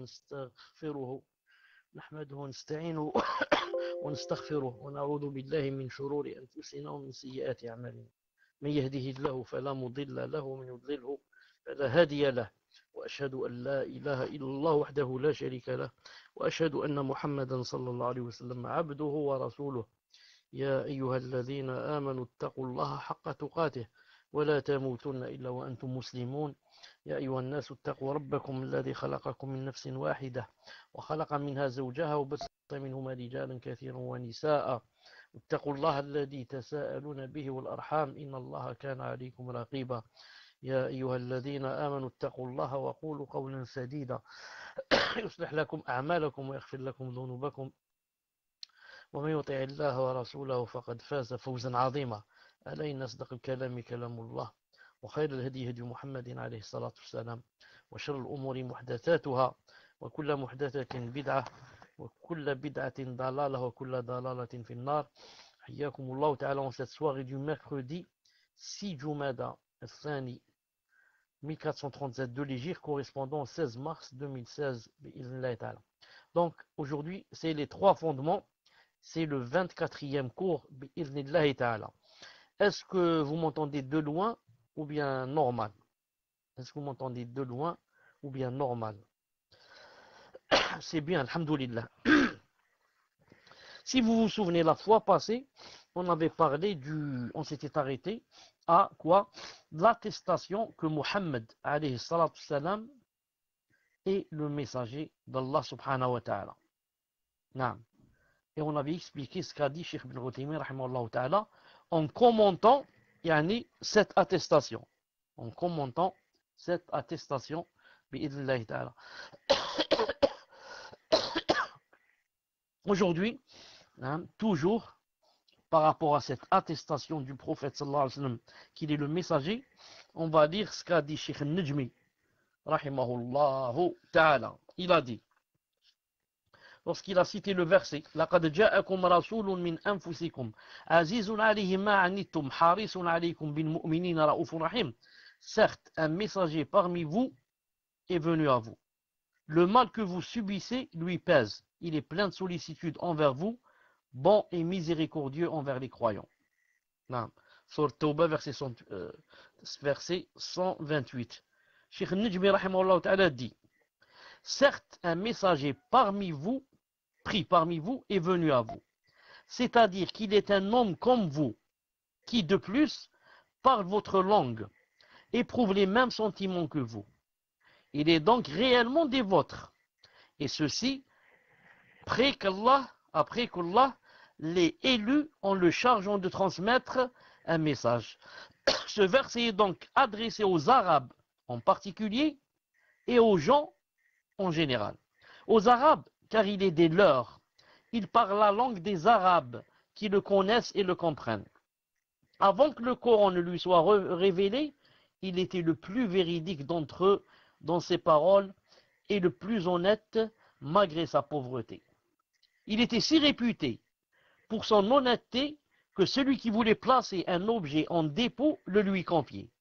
ونستغفره نحمده ونستعينه ونستغفره ونعوذ بالله من شرور أنفسنا ومن سيئات أعمالنا من يهده الله فلا مضل له ومن يضلله فلا هادي له وأشهد أن لا إله إلا الله وحده لا شريك له وأشهد أن محمدا صلى الله عليه وسلم عبده ورسوله يا أيها الذين آمنوا اتقوا الله حق تقاته ولا تموتن إلا وأنتم مسلمون يا أيها الناس اتقوا ربكم الذي خلقكم من نفس واحدة وخلق منها زوجها وبث منهما رجالا كثيرا ونساء اتقوا الله الذي تساءلون به والأرحام إن الله كان عليكم رقيبا يا أيها الذين آمنوا اتقوا الله وقولوا قولا سديدا يصلح لكم أعمالكم ويغفر لكم ذنوبكم ومن يطع الله ورسوله فقد فاز فوزا عظيما ألا إن أصدق الكلام كلام الله وخير الهدي هدي محمد عليه الصلاة والسلام وشر الأمور محدثاتها وكل محدثة بدعة وكل بدعة ضلالة وكل ضلالة في النار حياكم الله تعالى en cette soirée du mercredi 6 Jumada الثاني 1437 de l'Hégire correspondant au 16 mars 2016 donc aujourd'hui c'est les trois fondements, c'est le 24e cours bi'idhnillahi ta'ala. Est-ce que vous m'entendez de loin ou bien normal? Est-ce que vous m'entendez de loin ou bien normal? C'est bien, alhamdoulilah. Si vous vous souvenez, la fois passée, on avait parlé on s'était arrêté à quoi? L'attestation que Muhammad alayhi salatu salam est le messager d'Allah subhanahu wa ta'ala. Et on avait expliqué ce qu'a dit Cheikh Ibn Uthaymin rahimahullah ta'ala en commentant cette attestation. En commentant cette attestation bi'idhnillahi ta'ala. Aujourd'hui, toujours par rapport à cette attestation du prophète sallallahu alayhi wa sallam qu'il est le messager, on va lire ce qu'a dit Cheikh Najmi rahimahullah ta'ala. Il a dit, lorsqu'il a cité le verset لَقَدْ جَاءَكُمْ رَسُولٌ مِّنْ أَنفُسِكُمْ عَزِيزٌ عَلَيْهِ مَا عَنِتُّمْ حَرِيصٌ عَلَيْكُمْ بِالْمُؤْمِنِينَ رَءُوفٌ رَحِيمٌ. Certes, un messager parmi vous est venu à vous. Le mal que vous subissez lui pèse. Il est plein de sollicitude envers vous, bon et miséricordieux envers les croyants. Sourate Tawbah, verset 128. Cheikh Najmi rahimahullah ta'ala dit, certes, un messager pris parmi vous est venu à vous. C'est-à-dire qu'il est un homme comme vous, qui de plus parle votre langue, éprouve les mêmes sentiments que vous. Il est donc réellement des vôtres. Et ceci, après qu'Allah l'ait élu en le chargeant de transmettre un message. Ce verset est donc adressé aux Arabes en particulier et aux gens en général. Aux Arabes, car il est des leurs. Il parle la langue des Arabes qui le connaissent et le comprennent. Avant que le Coran ne lui soit révélé, il était le plus véridique d'entre eux dans ses paroles et le plus honnête malgré sa pauvreté. Il était si réputé pour son honnêteté que celui qui voulait placer un objet en dépôt le lui confiait,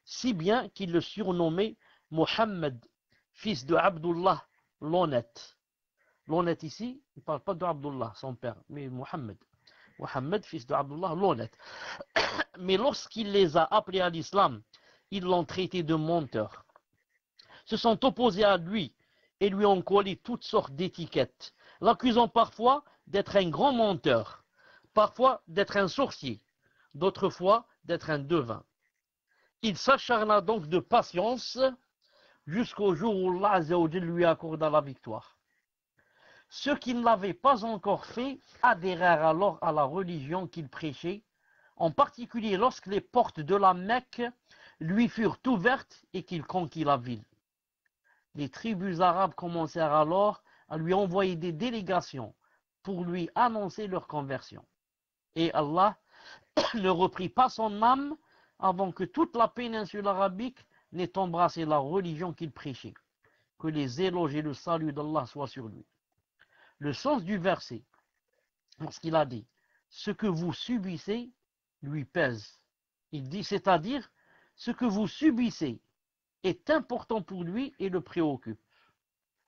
si bien qu'il le surnommait Mohammed, fils de Abdullah l'honnête. L'honnête ici, il ne parle pas d'Abdullah, son père, mais Mohammed. Mohammed, fils de Abdullah l'honnête. Mais lorsqu'il les a appelés à l'islam, ils l'ont traité de menteur. Se sont opposés à lui et lui ont collé toutes sortes d'étiquettes, l'accusant parfois d'être un grand menteur, parfois d'être un sorcier, d'autres fois d'être un devin. Il s'acharna donc de patience jusqu'au jour où Allah Azza wa Jalla lui accorda la victoire. Ceux qui ne l'avaient pas encore fait adhérèrent alors à la religion qu'il prêchait, en particulier lorsque les portes de la Mecque lui furent ouvertes et qu'il conquit la ville. Les tribus arabes commencèrent alors à lui envoyer des délégations pour lui annoncer leur conversion. Et Allah ne reprit pas son âme avant que toute la péninsule arabique n'ait embrassé la religion qu'il prêchait. Que les éloges et le salut d'Allah soient sur lui. Le sens du verset, lorsqu'il a dit « ce que vous subissez lui pèse », il dit c'est-à-dire ce que vous subissez est important pour lui et le préoccupe.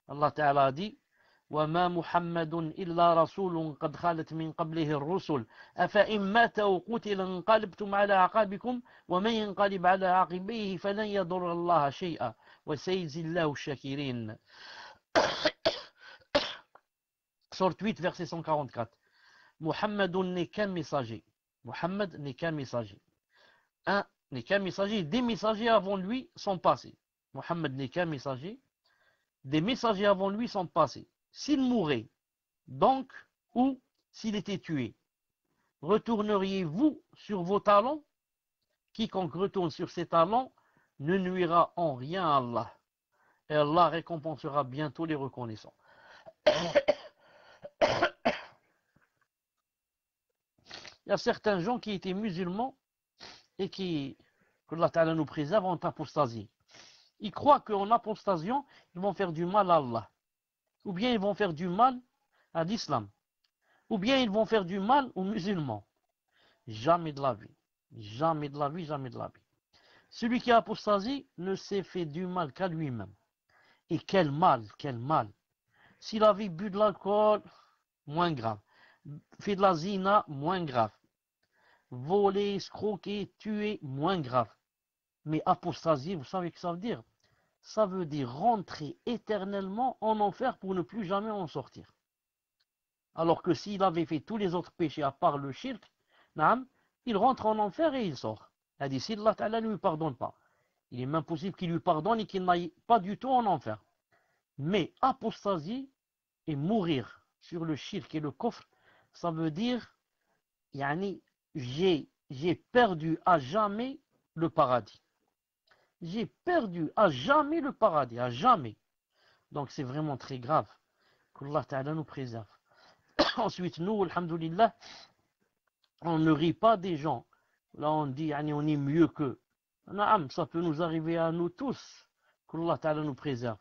Allah Ta'ala dit وما محمد إلا رسول قد خالت من قبله الرسل أفإن مات أو قتل انقلبتم على عقابكم ومن ينقلب على عقبيه فلن يضر الله شيئا وسيجزي الله الشاكرين. Sourate 8 verset 144. Muhammad n'est qu'un messager. Muhammad n'est qu'un messager. N'est qu'un messager. Des messagers avant lui sont passés. Muhammad n'est qu'un messager. Des messagers avant lui sont passés. S'il mourait, donc, ou s'il était tué, retourneriez-vous sur vos talents? Quiconque retourne sur ses talents ne nuira en rien à Allah. Et Allah récompensera bientôt les reconnaissants. Il y a certains gens qui étaient musulmans et que Allah Ta'ala nous préserve, ont apostasié. Ils croient qu'en apostasiant, ils vont faire du mal à Allah. Ou bien ils vont faire du mal à l'islam. Ou bien ils vont faire du mal aux musulmans. Jamais de la vie. Jamais de la vie, jamais de la vie. Celui qui a apostasie ne s'est fait du mal qu'à lui-même. Et quel mal, quel mal. S'il avait bu de l'alcool, moins grave. Fait de la zina, moins grave. Voler, escroquer, tuer, moins grave. Mais apostasie, vous savez ce que ça veut dire? Ça veut dire rentrer éternellement en enfer pour ne plus jamais en sortir. Alors que s'il avait fait tous les autres péchés à part le shirk, il rentre en enfer et il sort. Il a dit si Allah Ta'ala ne lui pardonne pas, il est même possible qu'il lui pardonne et qu'il n'aille pas du tout en enfer. Mais apostasie et mourir sur le shirk et le kufr, ça veut dire j'ai perdu à jamais le paradis. J'ai perdu à jamais le paradis, à jamais. Donc c'est vraiment très grave. Qu'Allah Ta'ala nous préserve. Ensuite, nous, alhamdoulilah, on ne rit pas des gens. Là, on dit, on est mieux qu'eux. Ça peut nous arriver à nous tous. Qu'Allah Ta'ala nous préserve.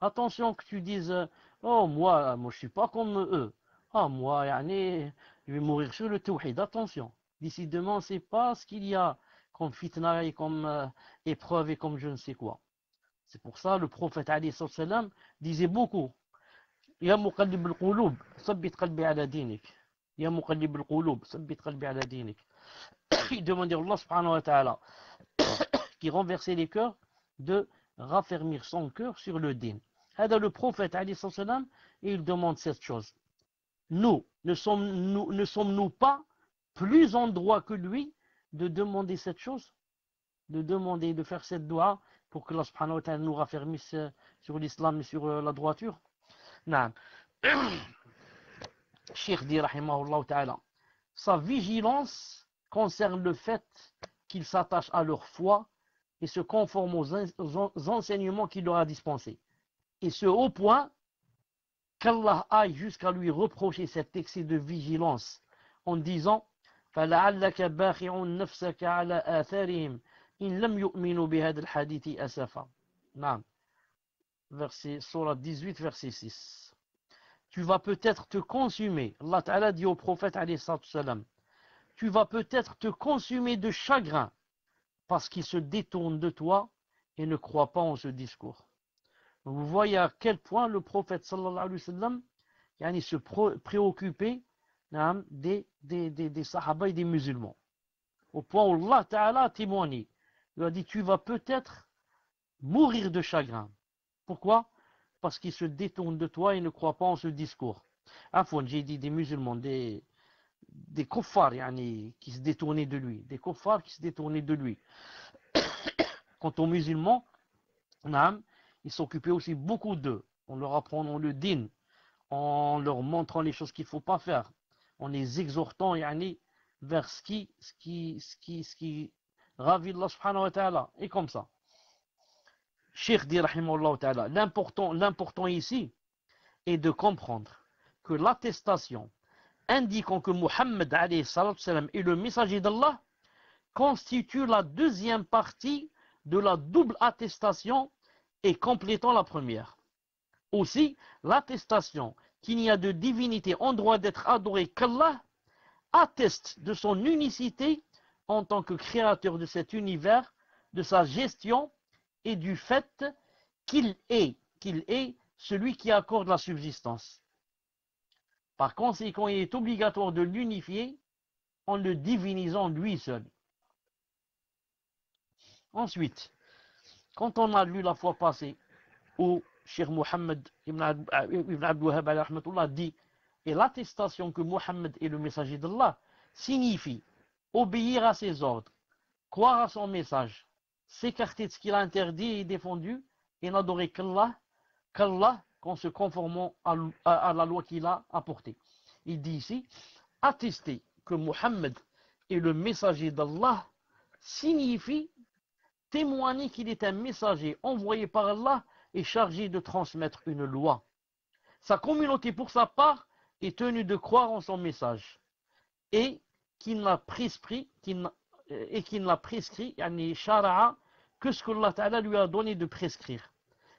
Attention que tu dises, oh, moi, je suis pas comme eux. Ah, moi, je vais mourir sur le tawhid. Attention. D'ici demain, on ne sait pas ce qu'il y a comme fitna et comme épreuve et comme je ne sais quoi. C'est pour ça le prophète alayhi salam disait beaucoup Ya muqallib al-qulub, sabbit qalbi ala dinik. Ya muqallib al-qulub, sabbit qalbi ala dinik. Il demandait à Allah subhanahu wa ta'ala qui renversait les cœurs de raffermir son cœur sur le din. Le prophète alayhi salam, il demande cette chose. Nous, ne sommes-nous pas plus en droit que lui de demander cette chose, de demander, de faire cette dua pour que Allah subhanahu wa ta'ala nous raffermisse sur l'islam et sur la droiture. Non. Cheikh dit rahimahullah ta'ala, sa vigilance concerne le fait qu'il s'attache à leur foi et se conforme aux enseignements qu'il leur a dispensés. Et ce au point qu'Allah aille jusqu'à lui reprocher cet excès de vigilance en disant فَلَعَلَّكَ بَاخِعٌ نَفْسَكَ عَلَى آثَارِهِمْ إِنْ لَمْ يُؤْمِنُوا بِهَذَا الْحَدِيثِ أَسَفًا. Non. Verset, Surah 18, verset 6. Tu vas peut-être te consumer. Allah Ta'ala dit au prophète alayhi salam, tu vas peut-être te consumer de chagrin parce qu'il se détourne de toi et ne croit pas en ce discours. Vous voyez à quel point le prophète sallallahu alayhi wa sallam se préoccupait des sahaba et des musulmans. Au point où Allah Ta'ala a témoigné. Il a dit tu vas peut-être mourir de chagrin. Pourquoi? Parce qu'il se détourne de toi et ne croit pas en ce discours. J'ai dit des musulmans, des kuffars qui se détournaient de lui. Des kuffars qui se détournaient de lui. Quant aux musulmans, ils s'occupaient aussi beaucoup d'eux. En leur apprenant le din, en leur montrant les choses qu'il ne faut pas faire, en les exhortant vers ce qui ravit Allah subhanahu wa ta'ala. Et comme ça. Cheikh dit rahimahullah ta'ala, l'important ici est de comprendre que l'attestation indiquant que Muhammad alayhi salam est le messager d'Allah constitue la deuxième partie de la double attestation et complétant la première. Aussi, l'attestation qu'il n'y a de divinité en droit d'être adoré qu'Allah atteste de son unicité en tant que créateur de cet univers, de sa gestion et du fait qu'il est celui qui accorde la subsistance. Par conséquent, il est obligatoire de l'unifier en le divinisant lui seul. Ensuite, quand on a lu la fois passée où Cheikh Mohammed ibn Abd Wahhab dit et l'attestation que Mohammed est le messager d'Allah signifie obéir à ses ordres, croire à son message, s'écarter de ce qu'il a interdit et défendu et n'adorer qu'Allah qu'en se conformant à la loi qu'il a apportée. Il dit ici, attester que Mohammed est le messager d'Allah signifie témoigner qu'il est un messager envoyé par Allah et chargé de transmettre une loi. Sa communauté, pour sa part, est tenue de croire en son message et qu'il n'a prescrit, yani shara'a, que ce qu'Allah Ta'ala lui a donné de prescrire,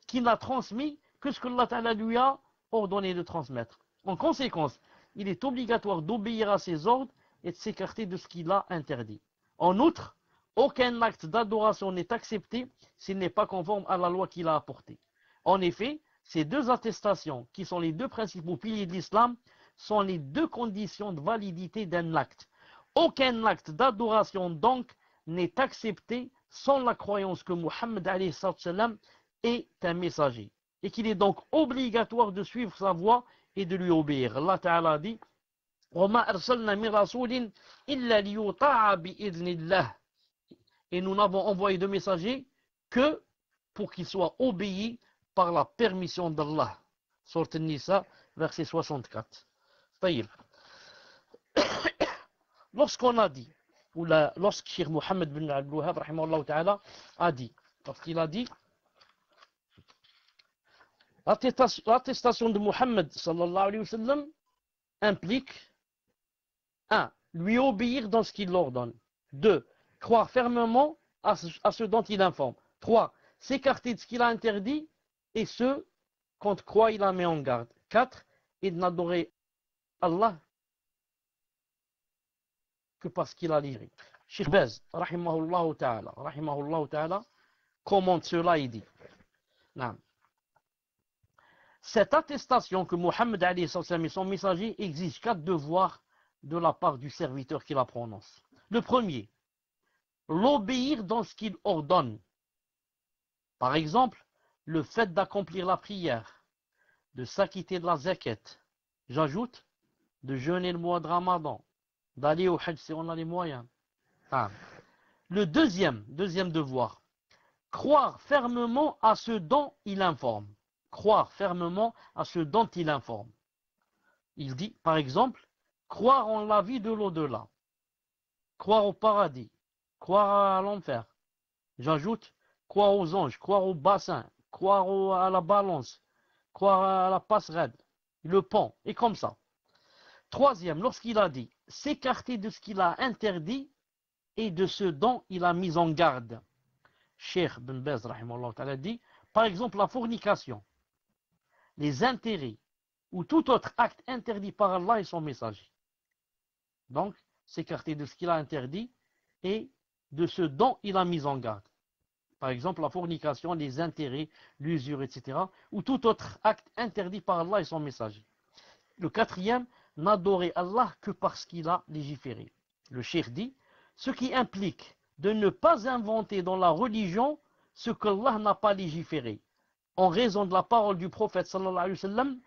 qu'il n'a transmis que ce qu'Allah Ta'ala lui a ordonné de transmettre. En conséquence, il est obligatoire d'obéir à ses ordres et de s'écarter de ce qu'il a interdit. En outre, aucun acte d'adoration n'est accepté s'il n'est pas conforme à la loi qu'il a apportée. En effet, ces deux attestations, qui sont les deux principaux piliers de l'islam, sont les deux conditions de validité d'un acte. Aucun acte d'adoration donc n'est accepté sans la croyance que Muhammad alayhi salam est un messager et qu'il est donc obligatoire de suivre sa voie et de lui obéir. Allah Ta'ala dit وَمَا أَرْسَلْنَا مِن رَسُولٍ إِلَّا لِيُطَاعَ بِإِذْنِ اللَّهِ. Et nous n'avons envoyé de messagers que pour qu'ils soient obéis par la permission d'Allah. Sourate An-Nisa, verset 64. طيب. Lorsqu'on a dit, ou lorsque Cheikh Mohammed bin Abd Wahhab rahimahullah ta'ala a dit, parce qu'il a dit l'attestation de Mohammed sallallahu alayhi wa sallam implique 1. Lui obéir dans ce qu'il ordonne. 2. Croire fermement à ce dont il informe. 3. S'écarter de ce qu'il a interdit et ce contre quoi il a mis en garde. 4. Et de n'adorer Allah que parce qu'il a livré. Cheikh Baz, rahimahullah ta'ala, commente cela et dit cette attestation que Mohammed alayhi salam et son messager exige 4 devoirs de la part du serviteur qui la prononce. Le premier, l'obéir dans ce qu'il ordonne. Par exemple, le fait d'accomplir la prière, de s'acquitter de la zakat. J'ajoute, de jeûner le mois de Ramadan, d'aller au Hajj si on a les moyens. Le deuxième devoir, croire fermement à ce dont il informe. Croire fermement à ce dont il informe. Il dit, par exemple, croire en la vie de l'au-delà, croire au paradis, croire à l'enfer. J'ajoute, croire aux anges, croire au bassin, croire à la balance, croire à la passerelle, le pont, et comme ça. Troisième, lorsqu'il a dit, s'écarter de ce qu'il a interdit et de ce dont il a mis en garde. Cheikh Ben Baz, rahimahullah ta'ala, dit, par exemple, la fornication, les intérêts ou tout autre acte interdit par Allah et son messager. Donc, s'écarter de ce qu'il a interdit et de ce dont il a mis en garde. Par exemple, la fornication, les intérêts, l'usure, etc. ou tout autre acte interdit par Allah et son messager. Le quatrième, n'adorer Allah que parce qu'il a légiféré. Le cheikh dit, ce qui implique de ne pas inventer dans la religion ce qu'Allah n'a pas légiféré. En raison de la parole du prophète sallallahu alayhi wa sallam,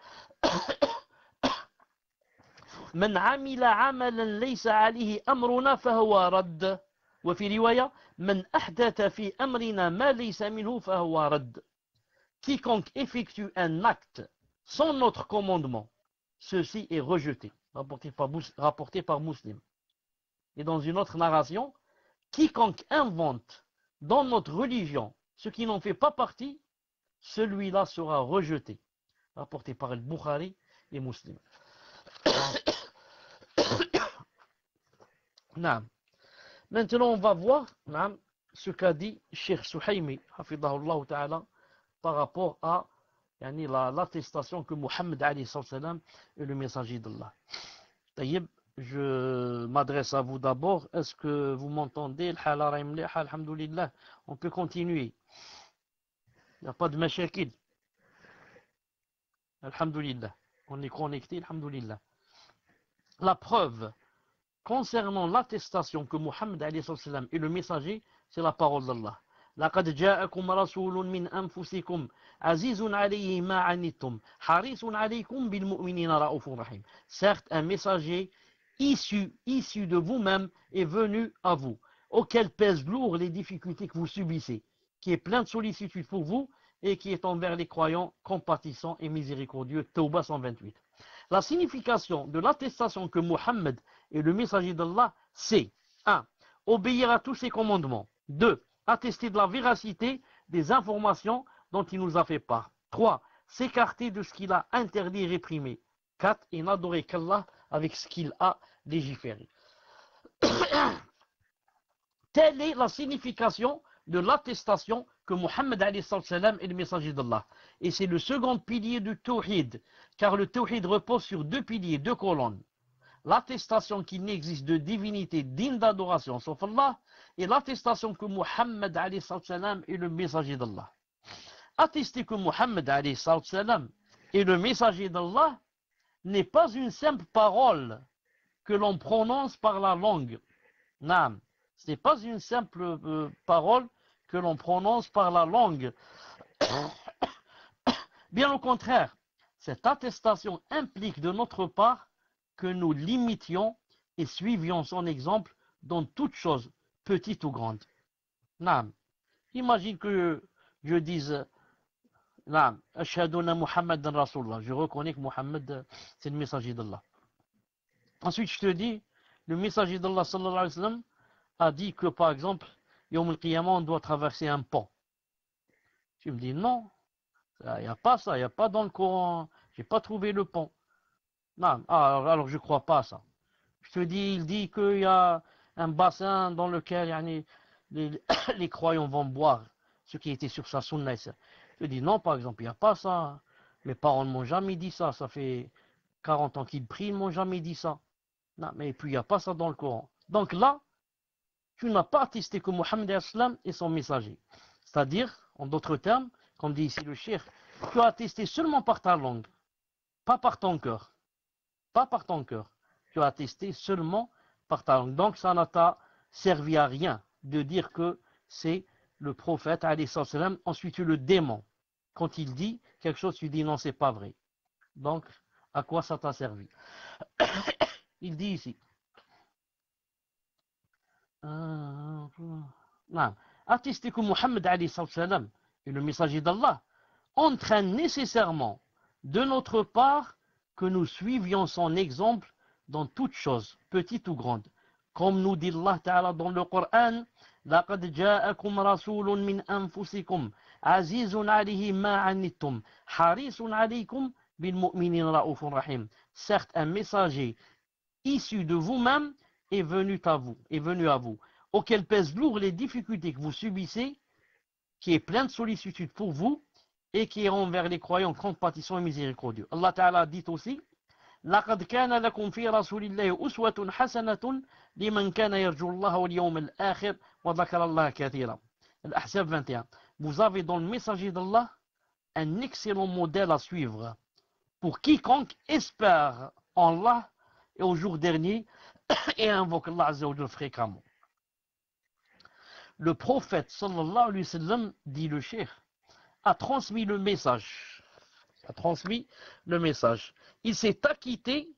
من عمل عملا ليس عليه أمرنا فهو رد وفي رواية من أحدث في أمرنا ما ليس منه فهو رد. Quiconque effectue un acte sans notre commandement, ceci est rejeté, rapporté par Muslim. Et dans une autre narration, quiconque invente dans notre religion ce qui n'en fait pas partie, celui-là sera rejeté, rapporté par Al-Bukhari et Muslim. Maintenant, on va voir ce qu'a dit Cheikh Suhaimi, hafidahullah ta'ala, par rapport à l'attestation que Mohammed alayhi salam est le messager d'Allah. Taïb, je m'adresse à vous d'abord. Est-ce que vous m'entendez? Alhamdulillah. On peut continuer. Il n'y a pas de mashakil. Alhamdulillah. On est connecté, alhamdulillah. La preuve concernant l'attestation que Muhammad alayhi salam est le messager, c'est la parole d'Allah. لقد جاءكم رسول من أنفسكم عزيز عليه ما عنتم حريص عليكم بالمؤمنين رؤوف رحيم. Certes, un messager issu de vous-même est venu à vous, auquel pèsent lourd les difficultés que vous subissez, qui est plein de sollicitude pour vous et qui est envers les croyants compatissant et miséricordieux. Tawbah 128. La signification de l'attestation que Muhammad est le messager d'Allah, c'est 1. Obéir à tous ses commandements. 2. Attester de la véracité des informations dont il nous a fait part. 3. S'écarter de ce qu'il a interdit et réprimé. 4. Et n'adorer qu'Allah avec ce qu'il a légiféré. Telle est la signification de l'attestation que Muhammad alayhi salam est le messager d'Allah. Et c'est le second pilier du tawhid, car le tawhid repose sur deux piliers, deux colonnes. L'attestation qu'il n'existe de divinité digne d'adoration sauf Allah, et l'attestation que Muhammad alayhi salam est le messager d'Allah. Attester que Muhammad alayhi salam est le messager d'Allah n'est pas une simple parole que l'on prononce par la langue. Naam. Ce n'est pas une simple parole que l'on prononce par la langue. Bien au contraire, cette attestation implique de notre part que nous l'imitions et suivions son exemple dans toute chose, petite ou grande. Naam. Imagine que je dise Naam, Ashhadu anna Muhammadan Rasulullah. Je reconnais que Muhammad c'est le messager d'Allah. Ensuite, je te dis, le messager d'Allah sallallahu alayhi wa sallam a dit que, par exemple, Yawm al-Qiyamah, on doit traverser un pont. Tu me dis, non, il n'y a pas ça, il n'y a pas dans le Coran, j'ai pas trouvé le pont. Non, alors je ne crois pas à ça. Je te dis, il dit qu'il y a un bassin dans lequel les croyants vont boire, ce qui était sur sa sunna. Je te dis, non, par exemple, il n'y a pas ça. Mes parents ne m'ont jamais dit ça, ça fait 40 ans qu'ils prient, ils ne m'ont jamais dit ça. Non, mais puis il n'y a pas ça dans le Coran. Donc là, tu n'as pas attesté que Muhammad est son messager. C'est-à-dire, en d'autres termes, comme dit ici le cheikh, tu as attesté seulement par ta langue, pas par ton cœur. Pas par ton cœur. Tu as attesté seulement par ta langue. Donc ça n'a t'a servi à rien de dire que c'est le prophète, alayhi salam. Ensuite tu le démons. Quand il dit quelque chose, tu dis non, c'est pas vrai. Donc, à quoi ça t'a servi? Il dit ici. Attester que Muhammad alayhi salam est le messager d'Allah entraîne nécessairement de notre part que nous suivions son exemple dans toute chose, petite ou grande. Comme nous dit Allah Ta'ala dans le Coran, لَقَدْ جَاءَكُمْ رَسُولٌ مِّنْ أَنفُسِكُمْ عَزِيزٌ عَلَيْهِ مَا عَنِّتُّمْ حَرِيصٌ عَلَيْكُمْ بِالْمُؤْمِنِينَ رَءُوفٌ رَحِيمٌ. Certes, un messager issu de vous-même est venu à vous, auquel pèsent lourd les difficultés que vous subissez, qui est plein de sollicitude pour vous, et qui est envers les croyants compatissant et miséricordieux. Allah Ta'ala dit aussi, لَقَدْ كَانَ لَكُمْ فِي رَسُولِ اللَّهِ أُسْوَةٌ حَسَنَةٌ لِمَنْ كَانَ يَرْجُو اللَّهَ وَالْيَوْمَ الْآخِرِ وَذَكَرَ اللَّهَ كَثِيرًا. Al-Ahzab 21. Vous avez dans le messager d'Allah un excellent modèle à suivre pour quiconque espère en Allah et au jour dernier et invoque Allah Azza wa Jalla fréquemment. Le prophète sallallahu alayhi wa sallam, dit le cheikh, a transmis le message. Il s'est acquitté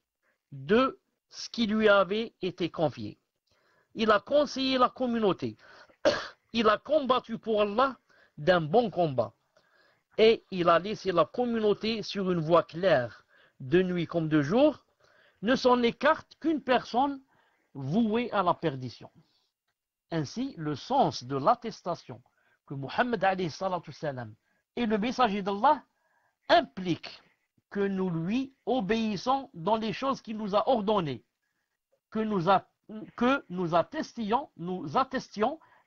de ce qui lui avait été confié. Il a conseillé la communauté. Il a combattu pour Allah d'un bon combat. Et il a laissé la communauté sur une voie claire, de nuit comme de jour. Ne s'en écarte qu'une personne vouée à la perdition. Ainsi, le sens de l'attestation que Muhammad alayhi salatu salam est le messager d'Allah implique que nous lui obéissons dans les choses qu'il nous a ordonnées, que nous attestions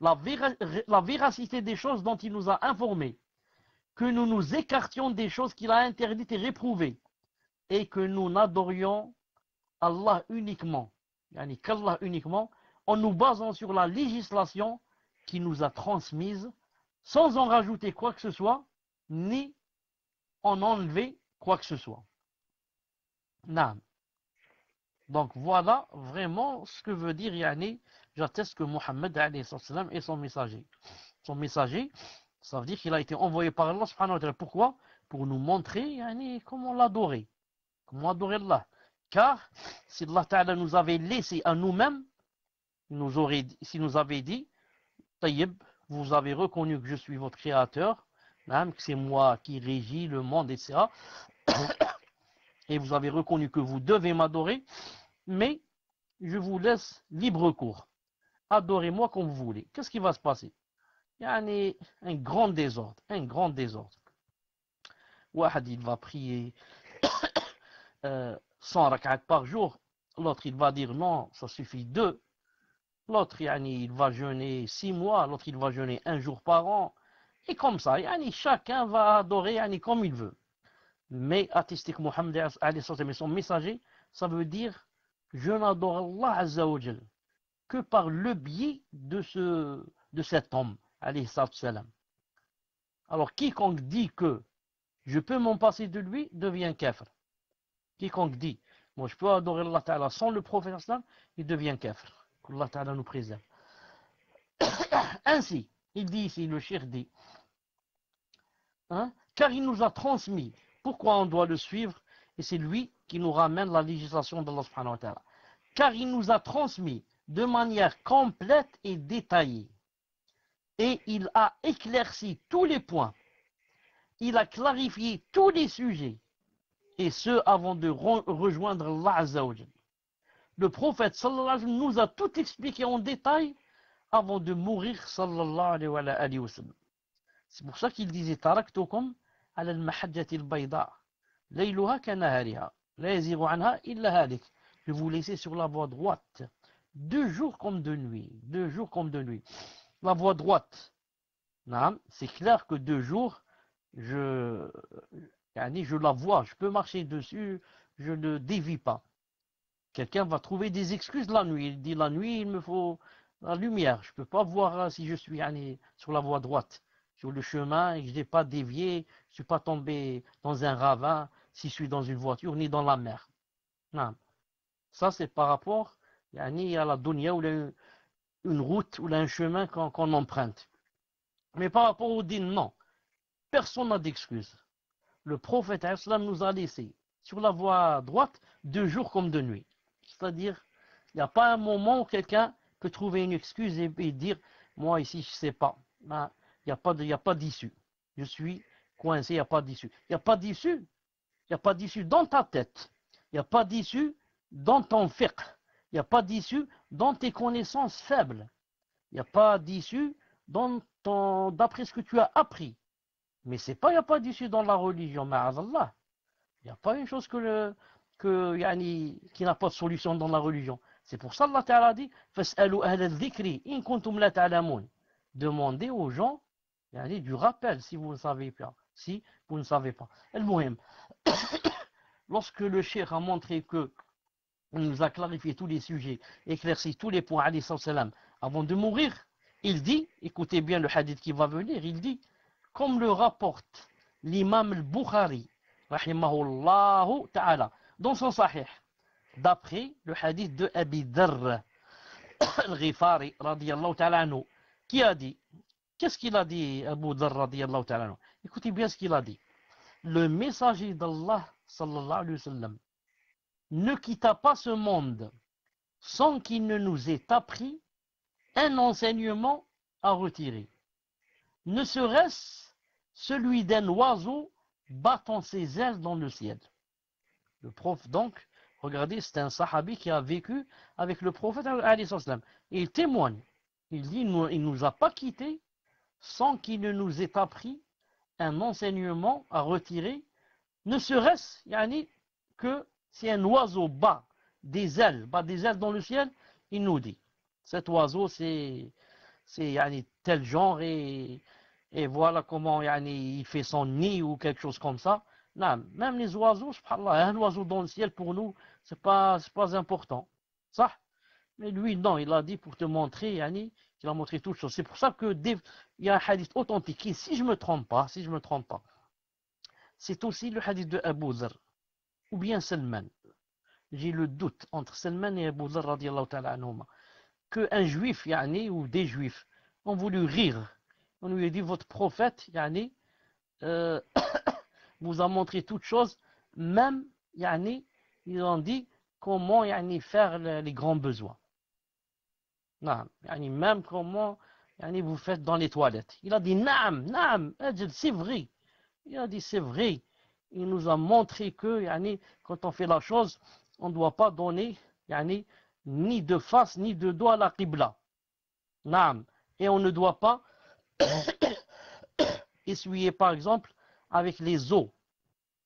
la véracité des choses dont il nous a informés, que nous nous écartions des choses qu'il a interdites et réprouvées, et que nous n'adorions Allah uniquement, qu'Allah uniquement, en nous basant sur la législation qu'il nous a transmise, sans en rajouter quoi que ce soit, ni en enlever quoi que ce soit. Naam. Donc voilà vraiment ce que veut dire yani, j'atteste que Mohammed alayhi salam est son messager. Son messager, ça veut dire qu'il a été envoyé par Allah subhanahu wa ta'ala. Pourquoi? Pour nous montrer yani, comment l'adorer. Comment adorer Allah. Car si Allah ta'ala nous avait laissé à nous-mêmes, s'il nous avait dit, Tayyib, vous avez reconnu que je suis votre créateur, que c'est moi qui régis le monde, etc. Et vous avez reconnu que vous devez m'adorer, mais je vous laisse libre cours. Adorez-moi comme vous voulez. Qu'est-ce qui va se passer? Il y a un grand désordre, un grand désordre. Wahad, il va prier 100 rak'at par jour. L'autre, il va dire non, ça suffit 2. L'autre, il va jeûner 6 mois. L'autre, il va jeûner 1 jour par an. Et comme ça, chacun va adorer comme il veut. Mais attester que Mohammed est son messager, ça veut dire je n'adore Allah Azza wa Jal que par le biais de cet homme, alayhi salam. Alors quiconque dit que je peux m'en passer de lui devient kafir. Quiconque dit moi je peux adorer Allah Ta'ala sans le prophète, il devient kafir. qu'Allah Ta'ala nous préserve. Ainsi, il dit ici, le cheikh dit, car il nous a transmis. Pourquoi on doit le suivre? Et c'est lui qui nous ramène la législation d'Allah subhanahu wa ta'ala. Car il nous a transmis de manière complète et détaillée. Et il a éclairci tous les points. Il a clarifié tous les sujets. Et ce, avant de rejoindre Allah Azza wa Jal. Le prophète sallallahu alayhi wa sallam nous a tout expliqué en détail avant de mourir sallallahu alayhi wa sallam. C'est pour ça qu'il disait taraktukum ala al-mahajjati al-bayda layluha kanahariha la yazigu anha illa halik. Je vous laisser sur la voie droite 2 jours comme de nuit, 2 jours comme de nuit. La voie droite, c'est clair que 2 jours je la vois, je peux marcher dessus, je ne dévie pas. Quelqu'un va trouver des excuses la nuit. Il dit la nuit, il me faut la lumière. Je ne peux pas voir si je suis sur la voie droite, sur le chemin, et que je n'ai pas dévié, je ne suis pas tombé dans un ravin, si je suis dans une voiture, ni dans la mer. Non. Ça, c'est par rapport à la dunya, ou une route, ou un chemin qu'on emprunte. Mais par rapport au din, non. Personne n'a d'excuse. Le prophète islam nous a laissé sur la voie droite 2 jours comme de nuit. C'est-à-dire, il n'y a pas un moment où quelqu'un peut trouver une excuse et dire moi ici je ne sais pas. Il n'y a pas d'issue. Je suis coincé, il n'y a pas d'issue. Il n'y a pas d'issue. Il n'y a pas d'issue dans ta tête. Il n'y a pas d'issue dans ton fiqh. Il n'y a pas d'issue dans tes connaissances faibles. Il n'y a pas d'issue d'après ce que tu as appris. Mais c'est pas, il n'y a pas d'issue dans la religion, ma'azallah. Il n'y a pas une chose qui n'a pas de solution dans la religion. C'est pour ça Allah Ta'ala dit فَاسْأَلُوا أَهْلَ الذِّكْرِ إِن كُنْتُمْ لَا تَعْلَمُونَ. Demandez aux gens du rappel si vous ne savez pas. Si vous ne savez pas. Al-Muhim. Lorsque le cheikh a montré que il nous a clarifié tous les sujets, éclairci tous les points, alayhi salam, avant de mourir, il dit, écoutez bien le hadith qui va venir, il dit, comme le rapporte l'imam al-Bukhari, rahimahullahu ta'ala, dans son sahih, d'après le hadith de Abi Dharr al-Ghifari, radiyallahu ta'ala anhu, qui a dit, qu'est-ce qu'il a dit, Abu Dharr, radiyallahu ta'ala anhu? Écoutez bien ce qu'il a dit. Le messager d'Allah, sallallahu alayhi wa sallam, ne quitta pas ce monde sans qu'il ne nous ait appris un enseignement à retirer. Ne serait-ce celui d'un oiseau battant ses ailes dans le ciel. Le prophète, donc, regardez, c'est un sahabi qui a vécu avec le prophète, alayhi salam. Il témoigne. Il dit, il ne nous a pas quittés sans qu'il ne nous ait appris un enseignement à retirer, ne serait-ce que si un oiseau bat des ailes dans le ciel, il nous dit, cet oiseau c'est tel genre et voilà comment il fait son nid ou quelque chose comme ça. Non, même les oiseaux, subhanallah, un oiseau dans le ciel pour nous, c'est pas important. Ça. Mais lui, non, il a dit pour te montrer, il a montré toutes choses. C'est pour ça que il y a un hadith authentique qui, si je me trompe pas, c'est aussi le hadith de Abu Dharr, ou bien Salman. J'ai le doute entre Salman et Abu Dharr radiallahu ta'ala anhuma, qu'un juif, yani, ou des juifs, ont voulu rire. On lui a dit, votre prophète, yani, euh, vous a montré toutes choses, même, yani, ils ont dit comment yani, faire les grands besoins. Non, yani, même comment yani, vous faites dans les toilettes. Il a dit, naam, c'est vrai. Il a dit, c'est vrai. Il nous a montré que yani, quand on fait la chose, on ne doit pas donner yani, ni de face ni de dos à la qibla. Naam. Et on ne doit pas essuyer, par exemple, avec les os.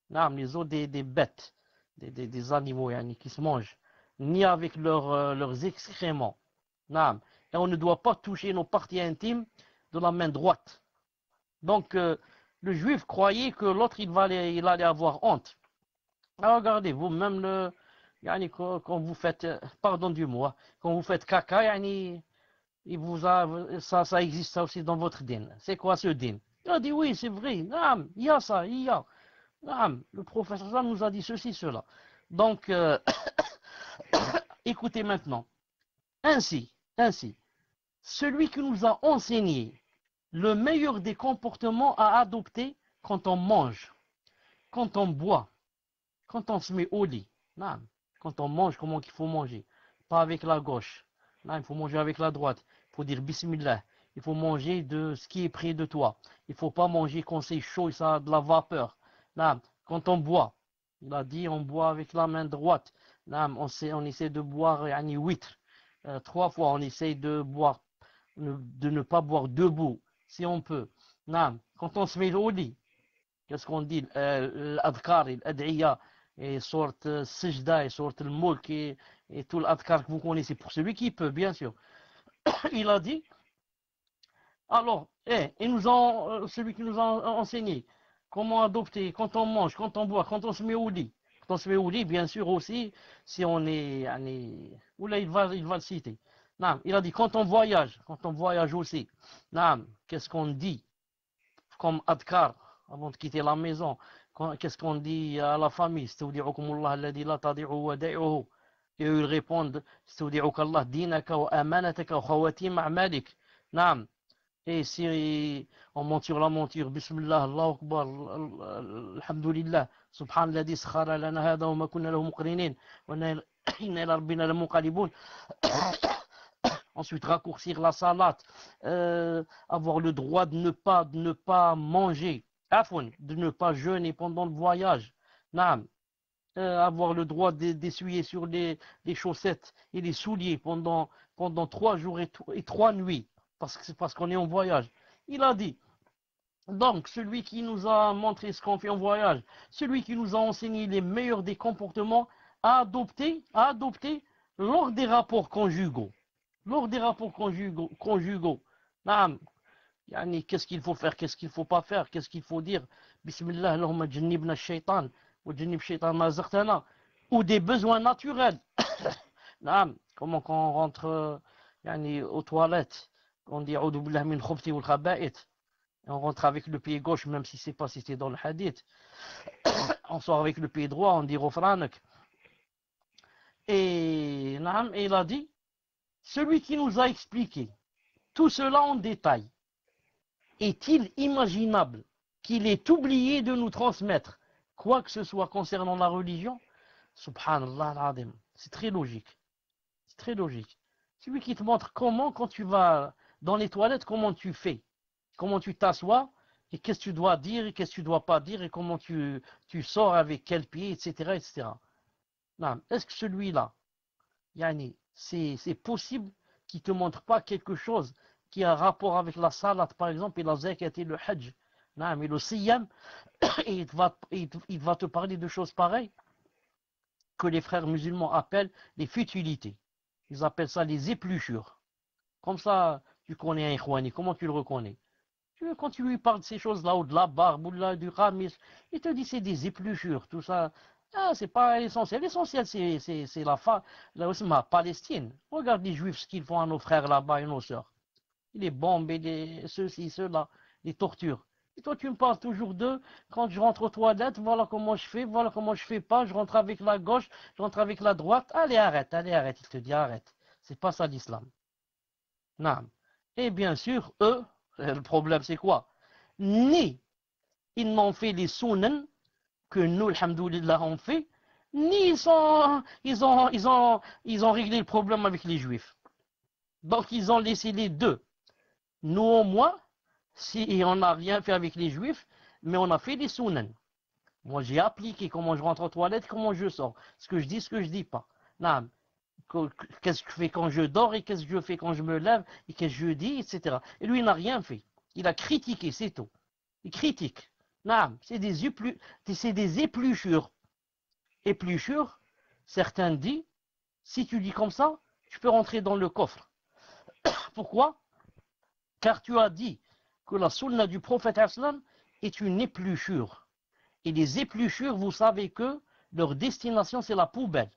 Naam, les os des bêtes, des animaux yani, qui se mangent, ni avec leurs excréments. Naam. Et on ne doit pas toucher nos parties intimes de la main droite. Donc, le juif croyait que l'autre, il allait avoir honte. Alors, regardez, vous, même yani, quand vous faites, pardon du mot, quand vous faites caca, yani, ça existe ça aussi dans votre din. C'est quoi ce din? Il a dit, oui, c'est vrai, naam, il y a ça, il y a. Naam, le professeur nous a dit ceci, cela. Donc, écoutez maintenant. Ainsi, celui qui nous a enseigné le meilleur des comportements à adopter quand on mange, quand on boit, quand on se met au lit. Non. Quand on mange, comment il faut manger? Pas avec la gauche. Non, il faut manger avec la droite. Il faut dire Bismillah. Il faut manger de ce qui est près de toi. Il ne faut pas manger quand c'est chaud et ça a de la vapeur. Non. Quand on boit, il a dit on boit avec la main droite. Non. On essaie de boire 8. 3 fois, on essaie de ne pas boire debout, si on peut. Non. Quand on se met au lit, qu'est-ce qu'on dit? L'adkar, l'ad'iya, et sorte sijda, et sorte le mulk, et tout l'adkar que vous connaissez, pour celui qui peut, bien sûr. Il a dit, alors, celui qui nous a enseigné comment adopter quand on mange, quand on boit, quand on se met au lit. Quand on se met au lit, bien sûr aussi, si on est... Ou là, il va le citer. Non, il a dit, quand on voyage aussi. Non, qu'est-ce qu'on dit comme adkar avant de quitter la maison? Qu'est-ce qu'on dit à la famille? Et eux, ils répondent, et si on monte sur la monture, Bismillah, Allahu Akbar, Alhamdulillah, Subhanallah, sakhara lana hada wa ma kunna lahu muqrinin, wa inna ila rabbina lamunqalibun. Ensuite, raccourcir la salade, avoir le droit de ne pas manger, de ne pas jeûner pendant le voyage, avoir le droit d'essuyer sur les chaussettes et les souliers pendant 3 jours et 3 nuits, parce qu'on est en voyage. Il a dit, donc, celui qui nous a montré ce qu'on fait en voyage, celui qui nous a enseigné les meilleurs des comportements à adopter lors des rapports conjugaux. Lors des rapports conjugaux, qu'est-ce qu'il faut faire, qu'est-ce qu'il ne faut pas faire, qu'est-ce qu'il faut dire, Bismillah, Allahumma jannibna shaitan, wa jannib shaitan ma zartana, ou des besoins naturels. Comment quand on rentre aux toilettes, on dit A'udhu billah min khubthi wal khaba'ith, on rentre avec le pied gauche, même si c'est pas cité dans le hadith. On sort avec le pied droit, on dit Ghufranak. Et il a dit, celui qui nous a expliqué tout cela en détail, est-il imaginable qu'il ait oublié de nous transmettre quoi que ce soit concernant la religion? Subhanallah al-Azim. C'est très logique. C'est très logique. Celui qui te montre comment, quand tu vas dans les toilettes, comment tu fais, comment tu t'assois, et qu'est-ce que tu dois dire, et qu'est-ce que tu ne dois pas dire, et comment tu sors avec quel pied, etc. etc. Est-ce que celui-là, c'est possible qu'il ne te montre pas quelque chose qui a un rapport avec la salat, par exemple, et la zakat et le hajj, et le siyam, et il va te parler de choses pareilles que les frères musulmans appellent les futilités. Ils appellent ça les épluchures. Comme ça, tu connais un ikhwani, comment tu le reconnais? Quand tu lui parles de ces choses-là, ou de la barbe, ou du ramis, il te dit c'est des épluchures, tout ça. C'est pas l'essentiel. L'essentiel, c'est la Palestine. Regarde les juifs, ce qu'ils font à nos frères là-bas et nos sœurs. Les bombes et ceci, cela, les tortures. Et toi, tu me parles toujours de quand je rentre aux toilettes, voilà comment je fais, voilà comment je fais pas, je rentre avec la gauche, je rentre avec la droite. Allez, arrête, allez, arrête. Il te dit arrête. C'est pas ça l'islam. Non. Et bien sûr, eux, le problème c'est quoi? Ni ils n'ont fait les sunan que nous, alhamdoulilah, on fait, ni ils ont réglé le problème avec les juifs. Donc ils ont laissé les deux. Nous au moins, si on n'a rien fait avec les juifs, mais on a fait les sunan. Moi j'ai appliqué comment je rentre aux toilettes, comment je sors. Ce que je dis, ce que je dis pas. Non. Qu'est-ce que je fais quand je dors et qu'est-ce que je fais quand je me lève et qu'est-ce que je dis, etc. Et lui, il n'a rien fait. Il a critiqué, c'est tout. Il critique. Non, c'est des épluchures. Épluchures, certains disent, si tu dis comme ça, tu peux rentrer dans le coffre. Pourquoi? Car tu as dit que la sunna du prophète islam est une épluchure. Et les épluchures, vous savez que leur destination, c'est la poubelle.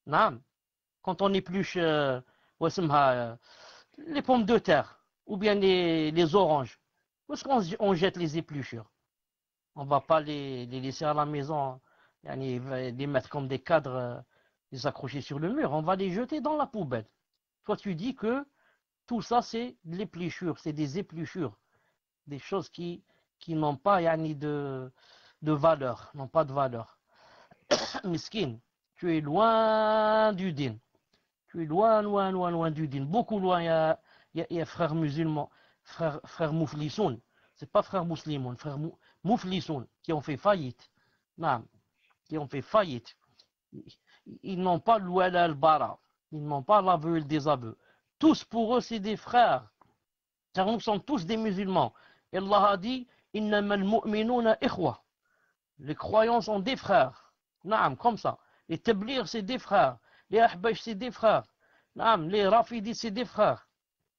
Non. Quand on épluche les pommes de terre ou bien les oranges, où est-ce qu'on jette les épluchures? On ne va pas les laisser à la maison, les mettre comme des cadres, les accrocher sur le mur. On va les jeter dans la poubelle. Toi, tu dis que tout ça, c'est de l'épluchure, c'est des épluchures, des choses qui n'ont pas de valeur, n'ont pas de valeur. Miskin, tu es loin du din. Tu es loin, loin, loin, loin du din. Beaucoup loin, il y a frères musulmans, frères mouflissoun. C'est pas frères musulmans, frères mouflissoun, qui ont fait faillite. Non, qui ont fait faillite. Ils n'ont pas l'ouala al-bara. Ils n'ont pas l'aveu et le désaveu. Tous pour eux, c'est des frères. Car nous sommes tous des musulmans. Et Allah a dit, innama al-mu'minuna ikhwa. Les croyants sont des frères. Naam, comme ça. Les tablirs, c'est des frères. Les ahbash, c'est des frères. Naam, les rafidites, c'est des frères.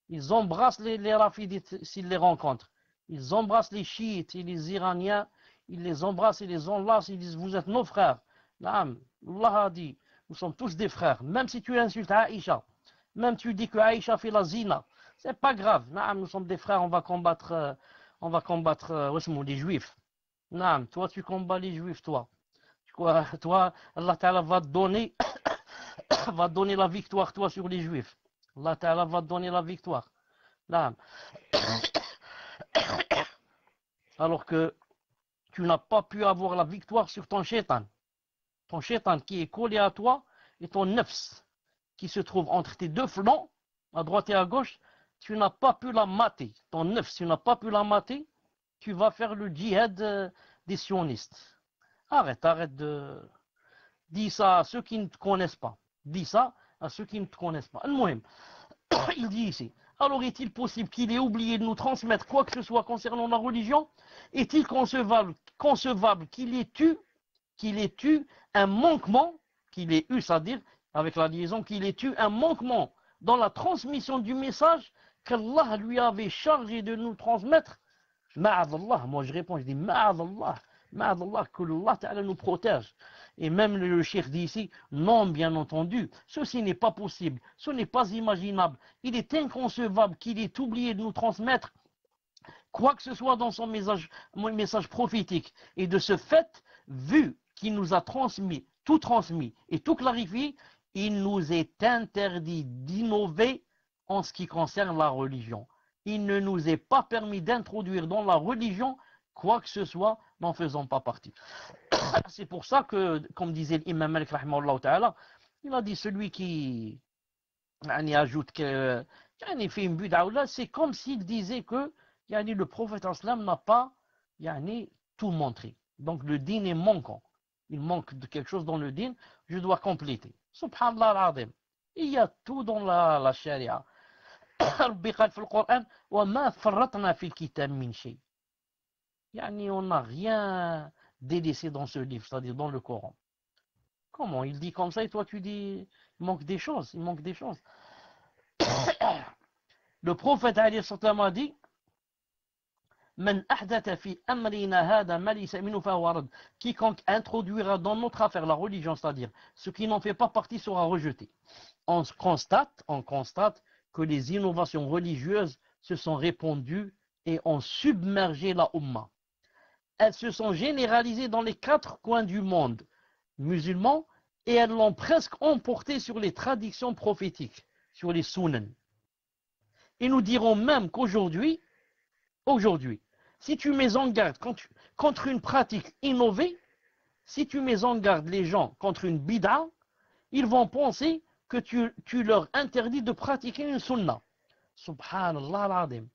Ils embrassent les rafidites s'ils les rencontrent. Ils embrassent les chiites et les iraniens. Ils les embrassent et les enlacent. Ils disent, vous êtes nos frères. Naam, Allah a dit, nous sommes tous des frères. Même si tu insultes Aïcha, même tu dis que Aïcha fait la zina, c'est pas grave. Naam, nous sommes des frères, on va combattre les juifs. Naam, toi tu combats les juifs, toi. Toi, Allah Ta'ala va te donner la victoire, toi, sur les juifs. Allah Ta'ala va te donner la victoire. Naam. Alors que tu n'as pas pu avoir la victoire sur ton shaitan. Ton shaitan qui est collé à toi et ton nefs qui se trouve entre tes deux flancs, à droite et à gauche, tu n'as pas pu la mater. Ton nefs, tu n'as pas pu la mater, tu vas faire le djihad des sionistes. Arrête de... Dis ça à ceux qui ne te connaissent pas. Dis ça à ceux qui ne te connaissent pas. Il dit ici, alors est-il possible qu'il ait oublié de nous transmettre quoi que ce soit concernant la religion? Est-il concevable qu'il ait eu un manquement, qu'il ait eu, c'est-à-dire, avec la liaison, qu'il ait eu un manquement dans la transmission du message qu'Allah lui avait chargé de nous transmettre? Ma'adallah, moi je réponds, je dis Ma'adallah, que Allah Ta'ala nous protège. Et même le cheikh dit ici, non, bien entendu, ceci n'est pas possible, ce n'est pas imaginable. Il est inconcevable qu'il ait oublié de nous transmettre quoi que ce soit dans son message prophétique. Et de ce fait, vu qu'il nous a transmis et tout clarifié, il nous est interdit d'innover en ce qui concerne la religion. Il ne nous est pas permis d'introduire dans la religion quoi que ce soit n'en faisant pas partie. C'est pour ça que, comme disait l'imam Malik, il a dit celui qui ajoute que fait une bid'a, c'est comme s'il disait que le prophète islam n'a pas tout montré. Donc le din est manquant. Il manque de quelque chose dans le din, je dois compléter. Subhanallah al-azim. Il y a tout dans la charia. ربي قال في القرآن وما فرطنا في الكتاب من شيء. On n'a rien délaissé dans ce livre, c'est-à-dire dans le Coran. Comment? Il dit comme ça et toi tu dis il manque des choses. Le prophète a dit Man ahdatha fi amrina hada ma laysa minhu fa huwa rad. Quiconque introduira dans notre affaire la religion, c'est-à-dire ce qui n'en fait pas partie sera rejeté. On constate que les innovations religieuses se sont répandues et ont submergé la Ummah. Elles se sont généralisées dans les 4 coins du monde musulman et elles l'ont presque emporté sur les traditions prophétiques, sur les sunan. Et nous dirons même qu'aujourd'hui, si tu mets en garde contre une pratique innovée, si tu mets en garde les gens contre une bid'a, ils vont penser que tu leur interdis de pratiquer une sunna. Subhanallah al-Azim.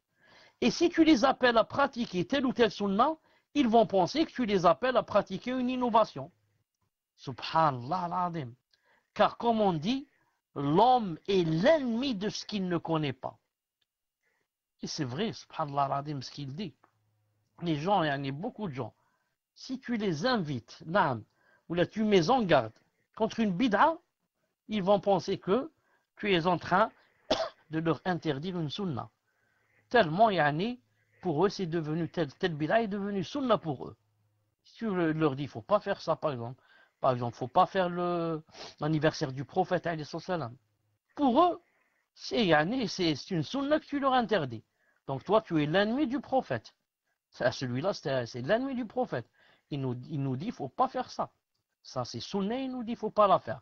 Et si tu les appelles à pratiquer telle ou telle sunna, ils vont penser que tu les appelles à pratiquer une innovation. Subhanallah al-Azim. Car comme on dit, l'homme est l'ennemi de ce qu'il ne connaît pas. Et c'est vrai, subhanallah al-Azim, ce qu'il dit. Les gens, il y en a beaucoup de gens, si tu les invites, ou là tu mets en garde contre une bid'a, ils vont penser que tu es en train de leur interdire une sunna. Tellement, pour eux, c'est devenu, tel bid'a est devenu sunna pour eux. Si tu leur dis, il ne faut pas faire ça, par exemple, il ne faut pas faire l'anniversaire du prophète, pour eux, c'est une sunna que tu leur interdis. Donc toi, tu es l'ennemi du prophète. Celui-là, c'est l'ennemi du prophète. Il nous dit, il ne faut pas faire ça. Ça, c'est sunna, il nous dit, il ne faut pas la faire.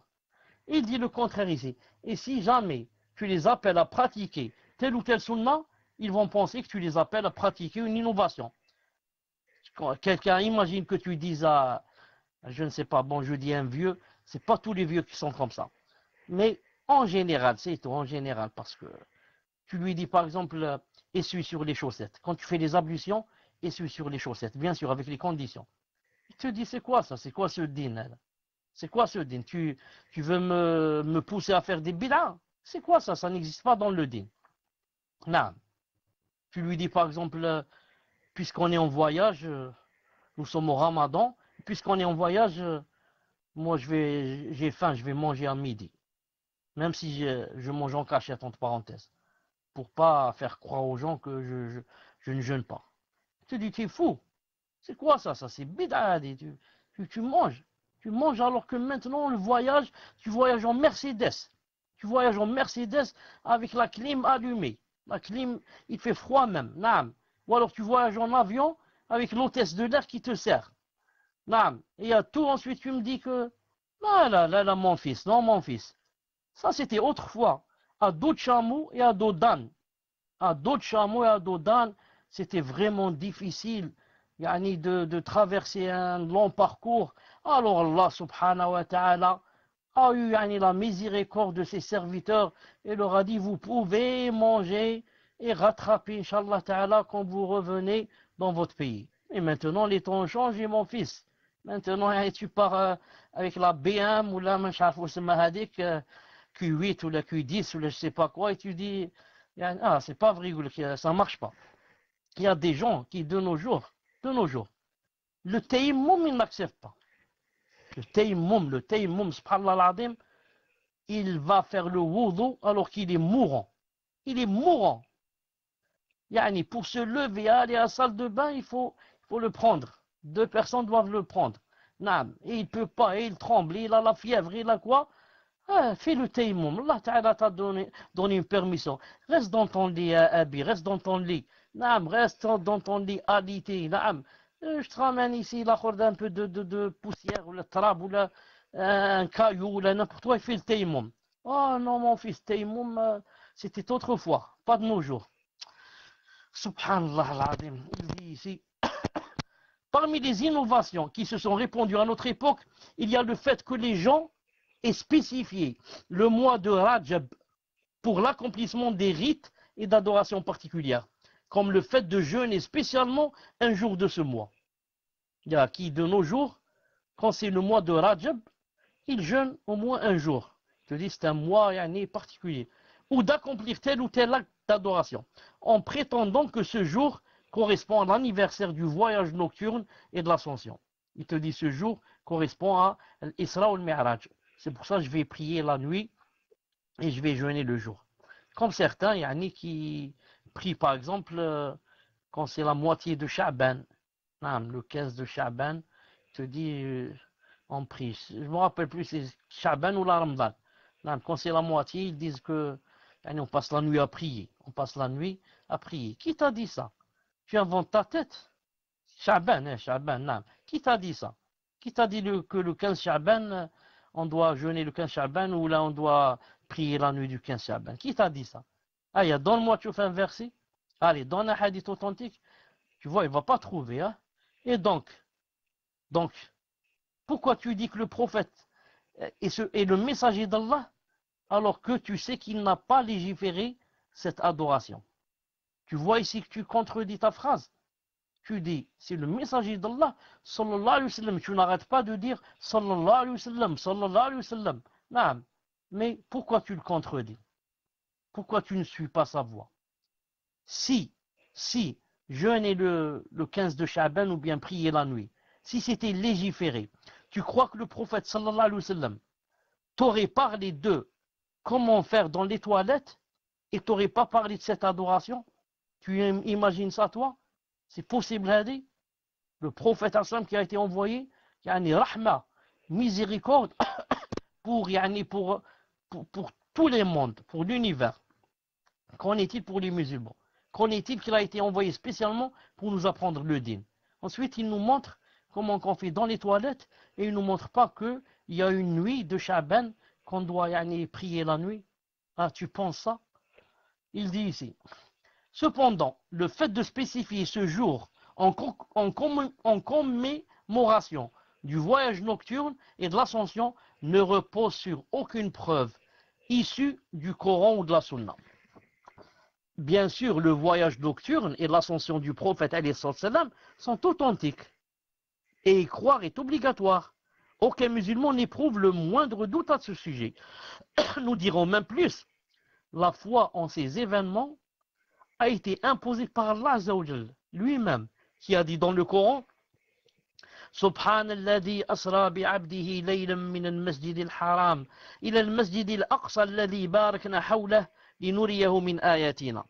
Il dit le contraire ici. Et si jamais tu les appelles à pratiquer telle ou telle sunna, ils vont penser que tu les appelles à pratiquer une innovation. Quelqu'un imagine que tu dises à, je ne sais pas, bon, je dis un vieux, c'est pas tous les vieux qui sont comme ça. Mais en général, c'est tout, en général, parce que tu lui dis par exemple, essuie sur les chaussettes. Quand tu fais les ablutions, essuie sur les chaussettes, bien sûr, avec les conditions. Il te dit, c'est quoi ça? C'est quoi ce din? C'est quoi ce din? Tu veux me pousser à faire des bid'a? C'est quoi ça? Ça n'existe pas dans le din. Non. Tu lui dis par exemple, puisqu'on est en voyage, nous sommes au Ramadan, puisqu'on est en voyage, moi j'ai faim, je vais manger à midi. Même si je mange en cachette, entre parenthèses. Pour pas faire croire aux gens que je ne jeûne pas. Tu te dis, tu es fou. C'est quoi ça? Ça, c'est bid'a. Tu manges. Tu manges alors que maintenant, le voyage, tu voyages en Mercedes. Tu voyages en Mercedes avec la clim allumée. La clim, il fait froid même. Naam. Ou alors tu voyages en avion avec l'hôtesse de l'air qui te sert. Naam. Et à tout, ensuite, tu me dis que, là, mon fils, non, mon fils. Ça, c'était autrefois, à dos de chameau et à dos d'âne. À dos de chameau et à dos d'âne, c'était vraiment difficile de traverser un long parcours. Alors Allah subhanahu wa ta'ala a eu la miséricorde de ses serviteurs et leur a dit, vous pouvez manger et rattraper, Inch'Allah ta'ala, quand vous revenez dans votre pays. Et maintenant, les temps ont changé, mon fils. Maintenant, tu pars avec la BM ou la Q8 ou la Q10 ou la je sais pas quoi, et tu dis, c'est pas vrai, ça marche pas. Il y a des gens qui, de nos jours, le tayammum, ils n'acceptent pas. Le tayammum, subhanallah al-azim, il va faire le wudu alors qu'il est mourant. Il est mourant. Pour se lever, aller à la salle de bain, il faut le prendre. 2 personnes doivent le prendre. Et il ne peut pas, et il tremble, il a la fièvre, il a quoi? Fais le tayammum. Allah Ta'ala t'a donné une permission. Reste dans ton lit, Abi, reste dans ton lit. Reste dans ton lit, alité. Je te ramène ici, là, un peu de poussière, ou le trab, ou un caillou, ou n'importe quoi, il fait le tayammum. Oh non, mon fils, tayammum, c'était autrefois, pas de nos jours. Subhanallah al-Azim, il dit ici, parmi les innovations qui se sont répandues à notre époque, il y a le fait que les gens aient spécifié le mois de Rajab pour l'accomplissement des rites et d'adoration particulières, comme le fait de jeûner spécialement un jour de ce mois. Il y a qui de nos jours, quand c'est le mois de Rajab, ils jeûnent au moins un jour. Je dis c'est un mois particulier. Ou d'accomplir tel ou tel acte d'adoration, en prétendant que ce jour correspond à l'anniversaire du voyage nocturne et de l'ascension. Il te dit ce jour correspond à l'Isra ou le Mi'raj. C'est pour ça que je vais prier la nuit et je vais jeûner le jour. Comme certains, qui prient par exemple quand c'est la moitié de Sha'ban, le 15 de Sha'ban, te dit on prie. Je ne me rappelle plus si c'est Sha'ban ou la Ramadan. Quand c'est la moitié, ils disent que on passe la nuit à prier. On passe la nuit à prier. Qui t'a dit ça? Tu inventes ta tête. Sha'ban, Sha'ban, naam. Qui t'a dit ça? Qui t'a dit que le 15 Sha'ban, on doit jeûner le 15 Sha'ban ou là on doit prier la nuit du 15 Sha'ban? Qui t'a dit ça? Ah, donne-moi, tu fais un verset. Allez, donne un hadith authentique. Tu vois, il ne va pas trouver. Hein? Et donc, pourquoi tu dis que le prophète est le messager d'Allah alors que tu sais qu'il n'a pas légiféré cette adoration? Tu vois ici que tu contredis ta phrase. Tu dis, c'est le messager d'Allah, sallallahu alayhi wa sallam. Tu n'arrêtes pas de dire, sallallahu alayhi wa sallam, sallallahu alayhi wa sallam. Non. Mais pourquoi tu le contredis? Pourquoi tu ne suis pas sa voix? Si jeûner le 15 de Sha'ban ou bien prier la nuit, si c'était légiféré, tu crois que le prophète sallallahu alayhi wa sallam t'aurait parlé de comment faire dans les toilettes et t'aurait pas parlé de cette adoration? Tu imagines ça toi? C'est possible, Hadi? Le prophète sallam qui a été envoyé, yani rahma, miséricorde pour tous les mondes, pour l'univers. Qu'en est-il pour les musulmans? Qu'en est-il qu'il a été envoyé spécialement pour nous apprendre le din? Ensuite, il nous montre comment on fait dans les toilettes et il ne nous montre pas qu'il y a une nuit de Sha'ban qu'on doit prier la nuit. Ah, tu penses ça? Il dit ici. Cependant, le fait de spécifier ce jour en commémoration du voyage nocturne et de l'ascension ne repose sur aucune preuve issue du Coran ou de la Sunna. Bien sûr, le voyage nocturne et l'ascension du prophète sont authentiques. Et y croire est obligatoire. Aucun musulman n'éprouve le moindre doute à ce sujet. Nous dirons même plus. La foi en ces événements a été imposée par Allah lui-même, qui a dit dans le Coran, سبحان الذي أسرى بعبده ليلا من المسجد الحرام إلى المسجد الأقصى الذي باركنا حوله لنريه من آياتنا.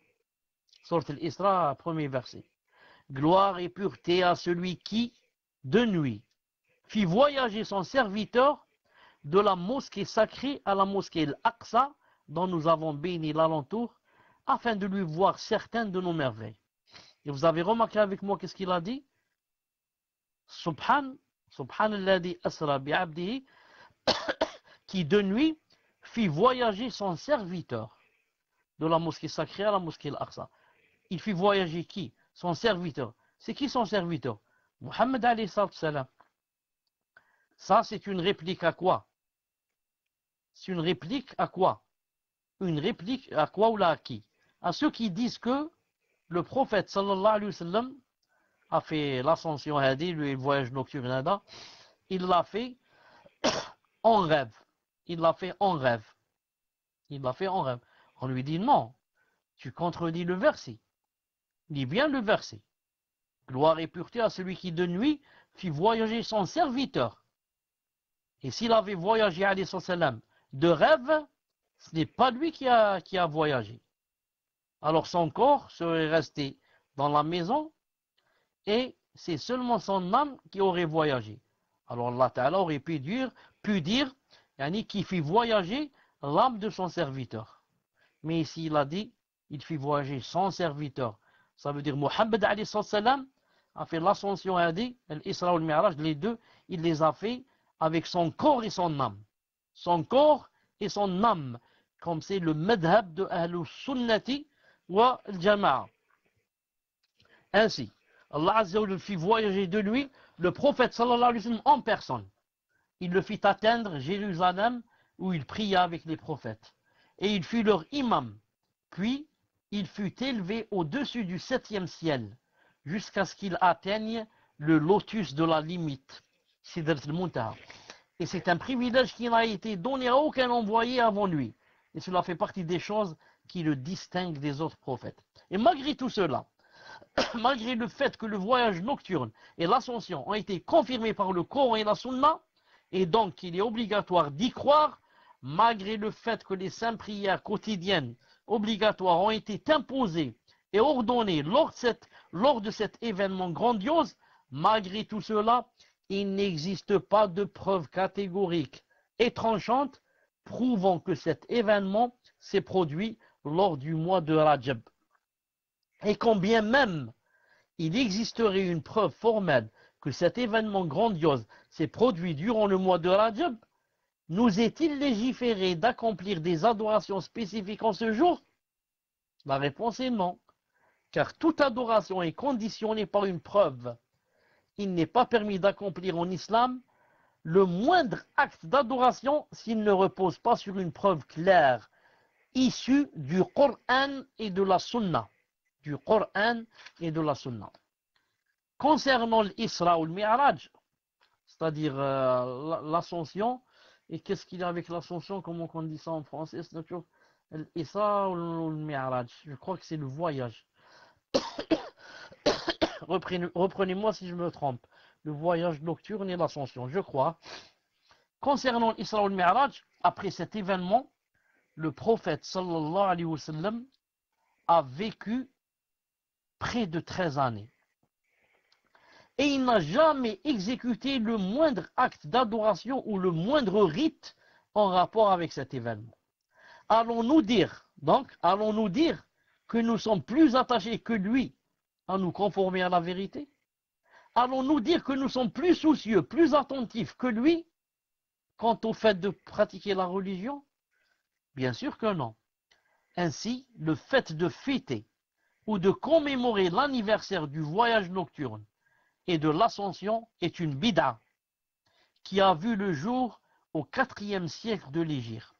Sourate Al-Isra, premier verset. Gloire et pureté à celui qui, de nuit, fit voyager son serviteur de la mosquée sacrée à la mosquée Al-Aqsa, dont nous avons béni l'alentour, afin de lui voir certaines de nos merveilles. Et vous avez remarqué avec moi qu'est-ce qu'il a dit? Subhanalladhi asra bi'abdihi, qui de nuit fit voyager son serviteur de la mosquée sacrée à la mosquée Al-Aqsa. Il fit voyager qui? Son serviteur. C'est qui son serviteur? Muhammad alayhi salam. Ça, c'est une réplique à quoi? C'est une réplique à quoi? Une réplique à quoi ou là à qui? À ceux qui disent que le prophète sallallahu alayhi wa sallam a fait l'ascension hadi, le voyage nocturne, il l'a fait en rêve. Il l'a fait en rêve. Il l'a fait en rêve. On lui dit non, tu contredis le verset. Lis bien le verset. Gloire et pureté à celui qui de nuit fit voyager son serviteur. Et s'il avait voyagé alayhi salam de rêve, ce n'est pas lui qui a voyagé. Alors son corps serait resté dans la maison et c'est seulement son âme qui aurait voyagé. Alors Allah Ta'ala aurait pu dire qui fit voyager l'âme de son serviteur. Mais ici il a dit, il fit voyager son serviteur. Ça veut dire Muhammad alayhi salam a fait l'ascension hadi, l'Isra ou le Mi'raj, les deux, il les a fait avec son corps et son âme. Son corps et son âme, comme c'est le madhab de Ahlus Sunnati wa al-Jama'a. Ainsi, Allah Azza wa Jalla fit voyager de lui le prophète sallallahu alayhi wa sallam en personne. Il le fit atteindre Jérusalem où il pria avec les prophètes. Et il fut leur imam. Puis, il fut élevé au-dessus du 7e ciel jusqu'à ce qu'il atteigne le lotus de la limite, Sidrat al-Muntaha. Et c'est un privilège qui n'a été donné à aucun envoyé avant lui. Et cela fait partie des choses qui le distinguent des autres prophètes. Et malgré tout cela, malgré le fait que le voyage nocturne et l'ascension ont été confirmés par le Coran et la Sunna, et donc qu'il est obligatoire d'y croire, malgré le fait que les 5 prières quotidiennes obligatoires ont été imposées et ordonnées lors de cet événement grandiose, malgré tout cela, il n'existe pas de preuve catégorique et tranchante prouvant que cet événement s'est produit lors du mois de Rajab. Et quand bien même il existerait une preuve formelle que cet événement grandiose s'est produit durant le mois de Rajab, nous est-il légiféré d'accomplir des adorations spécifiques en ce jour? La réponse est non, car toute adoration est conditionnée par une preuve. Il n'est pas permis d'accomplir en islam le moindre acte d'adoration s'il ne repose pas sur une preuve claire, issue du Coran et de la Sunna. Du Coran et de la Sunna. Concernant l'Isra ou le Mi'raj, c'est-à-dire l'ascension, et qu'est-ce qu'il y a avec l'ascension, comment on dit ça en français, c'est toujours l'Isra ou le Mi'raj, je crois que c'est le voyage. Reprenez-moi si je me trompe. Le voyage nocturne et l'ascension, je crois. Concernant l'Isra ou le Mi'raj, après cet événement, le prophète sallallahu alayhi wa sallam a vécu près de 13 années. Et il n'a jamais exécuté le moindre acte d'adoration ou le moindre rite en rapport avec cet événement. Allons-nous dire que nous sommes plus attachés que lui à nous conformer à la vérité? Allons-nous dire que nous sommes plus soucieux, plus attentifs que lui quant au fait de pratiquer la religion? Bien sûr que non. Ainsi, le fait de fêter ou de commémorer l'anniversaire du voyage nocturne et de l'ascension est une bid'a qui a vu le jour au IVe siècle de l'Hégire.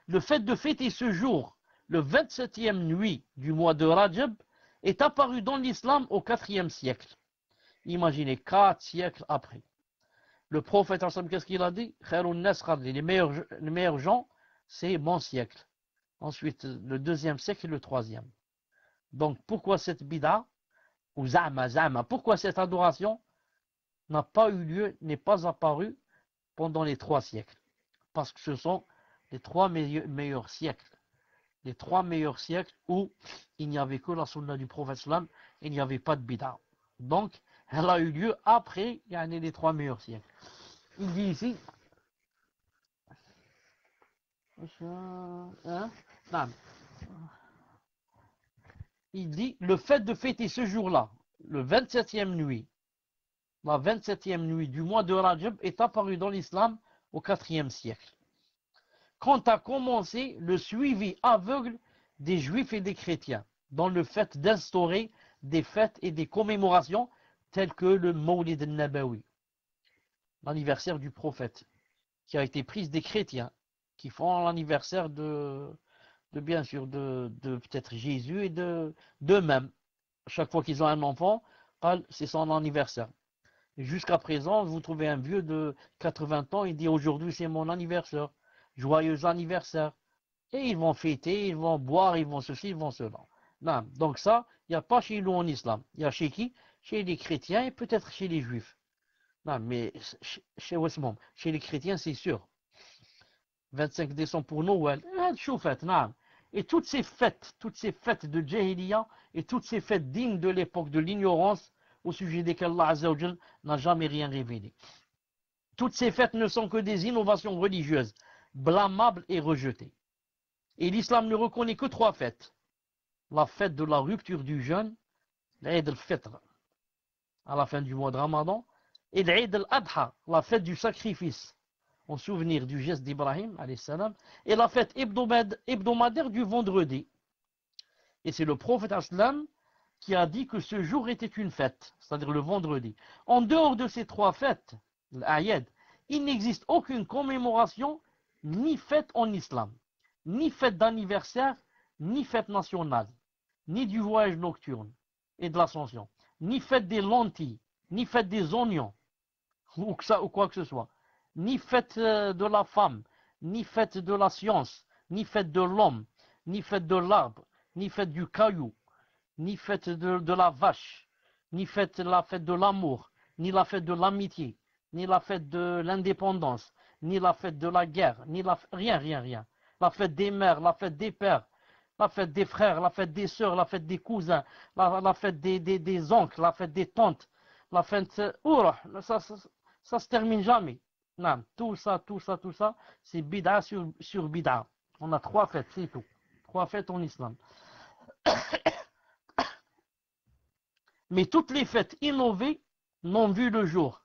Le fait de fêter ce jour, le 27e nuit du mois de Rajab, est apparu dans l'islam au IVe siècle. Imaginez, 4 siècles après. Le prophète, qu'est-ce qu'il a dit? Les meilleurs gens, c'est mon siècle. Ensuite, le 2e siècle et le 3e. Donc, pourquoi cette bid'a, ou zama, pourquoi cette adoration n'a pas eu lieu, n'est pas apparue pendant les 3 siècles? Parce que ce sont les 3 meilleurs siècles. Les 3 meilleurs siècles où il n'y avait que la sunna du prophète sallam, il n'y avait pas de bid'a. Donc, elle a eu lieu après les 3 meilleurs siècles. Il dit ici, il dit, le fait de fêter ce jour-là, le 27e nuit, la 27e nuit du mois de Rajab est apparue dans l'islam au IVe siècle. Quand a commencé le suivi aveugle des juifs et des chrétiens dans le fait d'instaurer des fêtes et des commémorations telles que le Mawlid al-Nabawi, l'anniversaire du prophète, qui a été prise des chrétiens qui font l'anniversaire de bien sûr de peut-être Jésus et d'eux-mêmes. Chaque fois qu'ils ont un enfant, c'est son anniversaire. Jusqu'à présent, vous trouvez un vieux de 80 ans, il dit aujourd'hui c'est mon anniversaire, joyeux anniversaire. Et ils vont fêter, ils vont boire, ils vont ceci, ils vont cela. Non. Donc ça, il n'y a pas chez nous en islam. Il y a chez qui? Chez les chrétiens et peut-être chez les juifs. Non, mais chez les chrétiens, c'est sûr. 25 décembre pour Noël, non. Et toutes ces fêtes de Jahiliya et toutes ces fêtes dignes de l'époque de l'ignorance au sujet desquelles Allah Azza wa Jal n'a jamais rien révélé. Toutes ces fêtes ne sont que des innovations religieuses, blâmables et rejetées. Et l'islam ne reconnaît que 3 fêtes. La fête de la rupture du jeûne, l'Eid al-Fitr, à la fin du mois de Ramadan, et l'Eid al-Adha, la fête du sacrifice, en souvenir du geste d'Ibrahim, et la fête hebdomadaire du vendredi. Et c'est le prophète aslam qui a dit que ce jour était une fête, c'est-à-dire le vendredi. En dehors de ces 3 fêtes, l'Aïd, il n'existe aucune commémoration ni fête en islam, ni fête d'anniversaire, ni fête nationale, ni du voyage nocturne et de l'ascension, ni fête des lentilles, ni fête des oignons, ou quoi que ce soit, ni fête de la femme, ni fête de la science, ni fête de l'homme, ni fête de l'arbre, ni fête du caillou, ni fête de la vache, ni la fête de l'amour, ni la fête de l'amitié, ni la fête de l'indépendance, ni la fête de la guerre, ni rien. La fête des mères, la fête des pères, la fête des frères, la fête des sœurs, la fête des cousins, la fête des oncles, la fête des tantes, la fête... ça se termine jamais. Non, tout ça, c'est bid'a sur bid'a. On a 3 fêtes, c'est tout. 3 fêtes en islam. Mais toutes les fêtes innovées n'ont vu le jour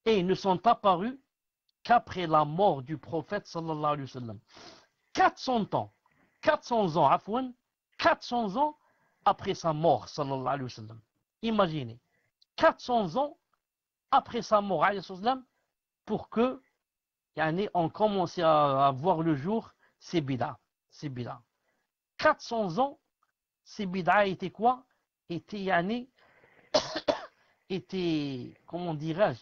et ne sont apparues qu'après la mort du prophète sallallahu alayhi wa sallam. 400 ans, afouan, 400 ans après sa mort sallallahu alayhi wa sallam. Imaginez, 400 ans après sa mort alayhi wa sallam, pour que on commence à voir le jour, c'est bid'a. 400 ans, c'est bid'a était quoi? Était, comment dirais-je,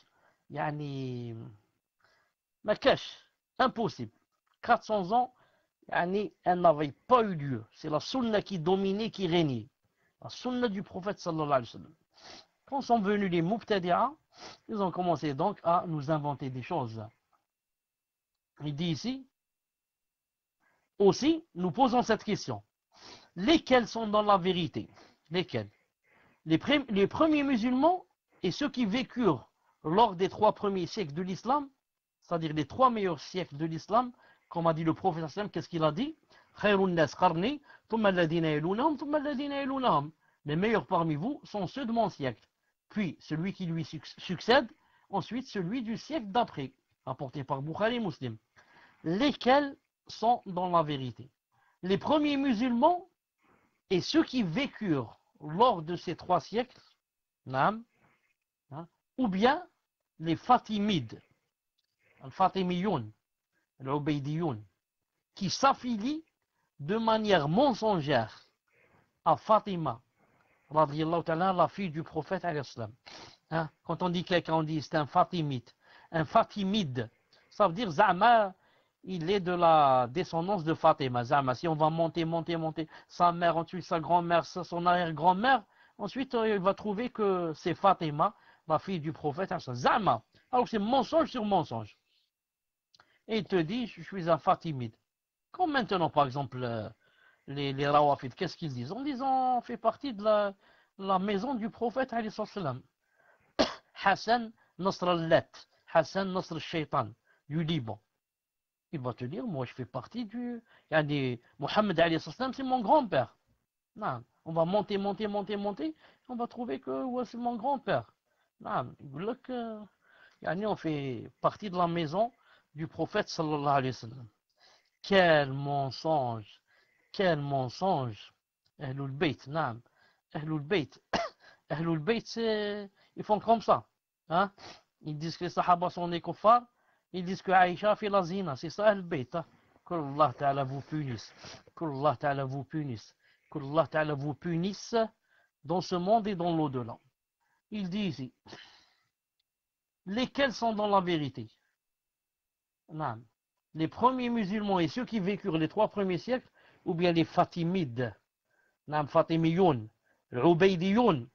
ma cache, impossible. 400 ans, elle n'avait pas eu lieu. C'est la sunna qui dominait, qui régnait. La sunna du prophète sallallahu alayhi wa sallam. Quand sont venus les mubtadi'a, ils ont commencé donc à nous inventer des choses. Il dit ici, aussi, nous posons cette question. Lesquels sont dans la vérité? Lesquels? Les premiers musulmans et ceux qui vécurent lors des 3 premiers siècles de l'islam, c'est-à-dire les 3 meilleurs siècles de l'islam, comme a dit le prophète sallam, qu'est-ce qu'il a dit? Les meilleurs parmi vous sont ceux de mon siècle, puis celui qui lui succède, ensuite celui du siècle d'après, rapporté par Bukhari et Muslim. Lesquels sont dans la vérité? Les premiers musulmans et ceux qui vécurent lors de ces 3 siècles, ou bien les Fatimides, Al-Fatimiyoun, Al-Ubaydiyoun, qui s'affilient de manière mensongère à Fatima, radiyallahu ta'ala, la fille du prophète alayhi salam. Quand on dit quelqu'un, on dit c'est un Fatimite. Un Fatimide, ça veut dire Zama, il est de la descendance de Fatima. Zama, si on va monter, sa mère, ensuite sa grand-mère, son arrière-grand-mère, ensuite il va trouver que c'est Fatima, la fille du prophète. Zama. Alors c'est mensonge sur mensonge. Et il te dit, je suis un Fatimide. Comme maintenant, par exemple, les Rawafid, qu'est-ce qu'ils disent? En disant, on fait partie de la maison du prophète, alayhi salam. Hassan Nasr al-Lat, Hassan Nasr al-Shaytan, du Liban. Il va te dire, moi je fais partie du... Mohammed alayhi salam, c'est mon grand-père. Non, on va monter, on va trouver que ouais, c'est mon grand-père. Non, on fait partie de la maison du prophète sallallahu alayhi wa sallam. Quel mensonge, quel mensonge. Ahlul Bayt, naam. Ahlul Bayt. Ahlul Bayt, ils font comme ça. Hein? Ils disent que les Sahaba sont des kuffars. Ils disent que Aïcha fait la zina. C'est ça Ahlul Bayt. Qu'Allah Ta'ala vous punisse. Qu'Allah Ta'ala vous punisse. Qu'Allah Ta'ala vous punisse dans ce monde et dans l'au-delà. Il dit ici, lesquels sont dans la vérité? Naam. Les premiers musulmans et ceux qui vécurent les 3 premiers siècles, ou bien les Fatimides, Naam Fatimiyoun, Ubaydiyoun,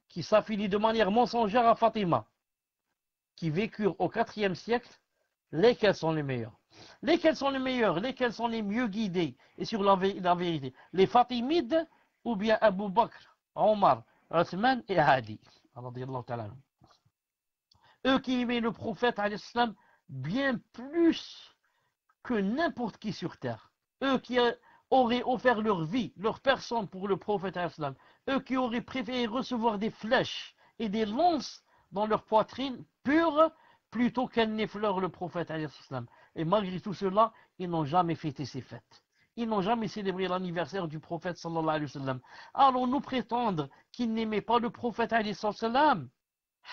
qui s'affilient de manière mensongère à Fatima, qui vécurent au 4e siècle, lesquels sont les meilleurs? Lesquels sont les meilleurs? Lesquels sont les mieux guidés et sur la vérité? Les Fatimides ou bien Abu Bakr, Omar, Othman et Hadi. Eux qui aimaient le prophète bien plus que n'importe qui sur terre. Eux qui auraient offert leur vie, leur personne pour le prophète. Eux qui auraient préféré recevoir des flèches et des lances dans leur poitrine pure plutôt qu'elles n'effleurent le prophète. Et malgré tout cela, ils n'ont jamais fêté ces fêtes. Ils n'ont jamais célébré l'anniversaire du prophète sallallahu alayhi wa sallam. Allons-nous prétendre qu'ils n'aimaient pas le prophète alayhi wa sallam?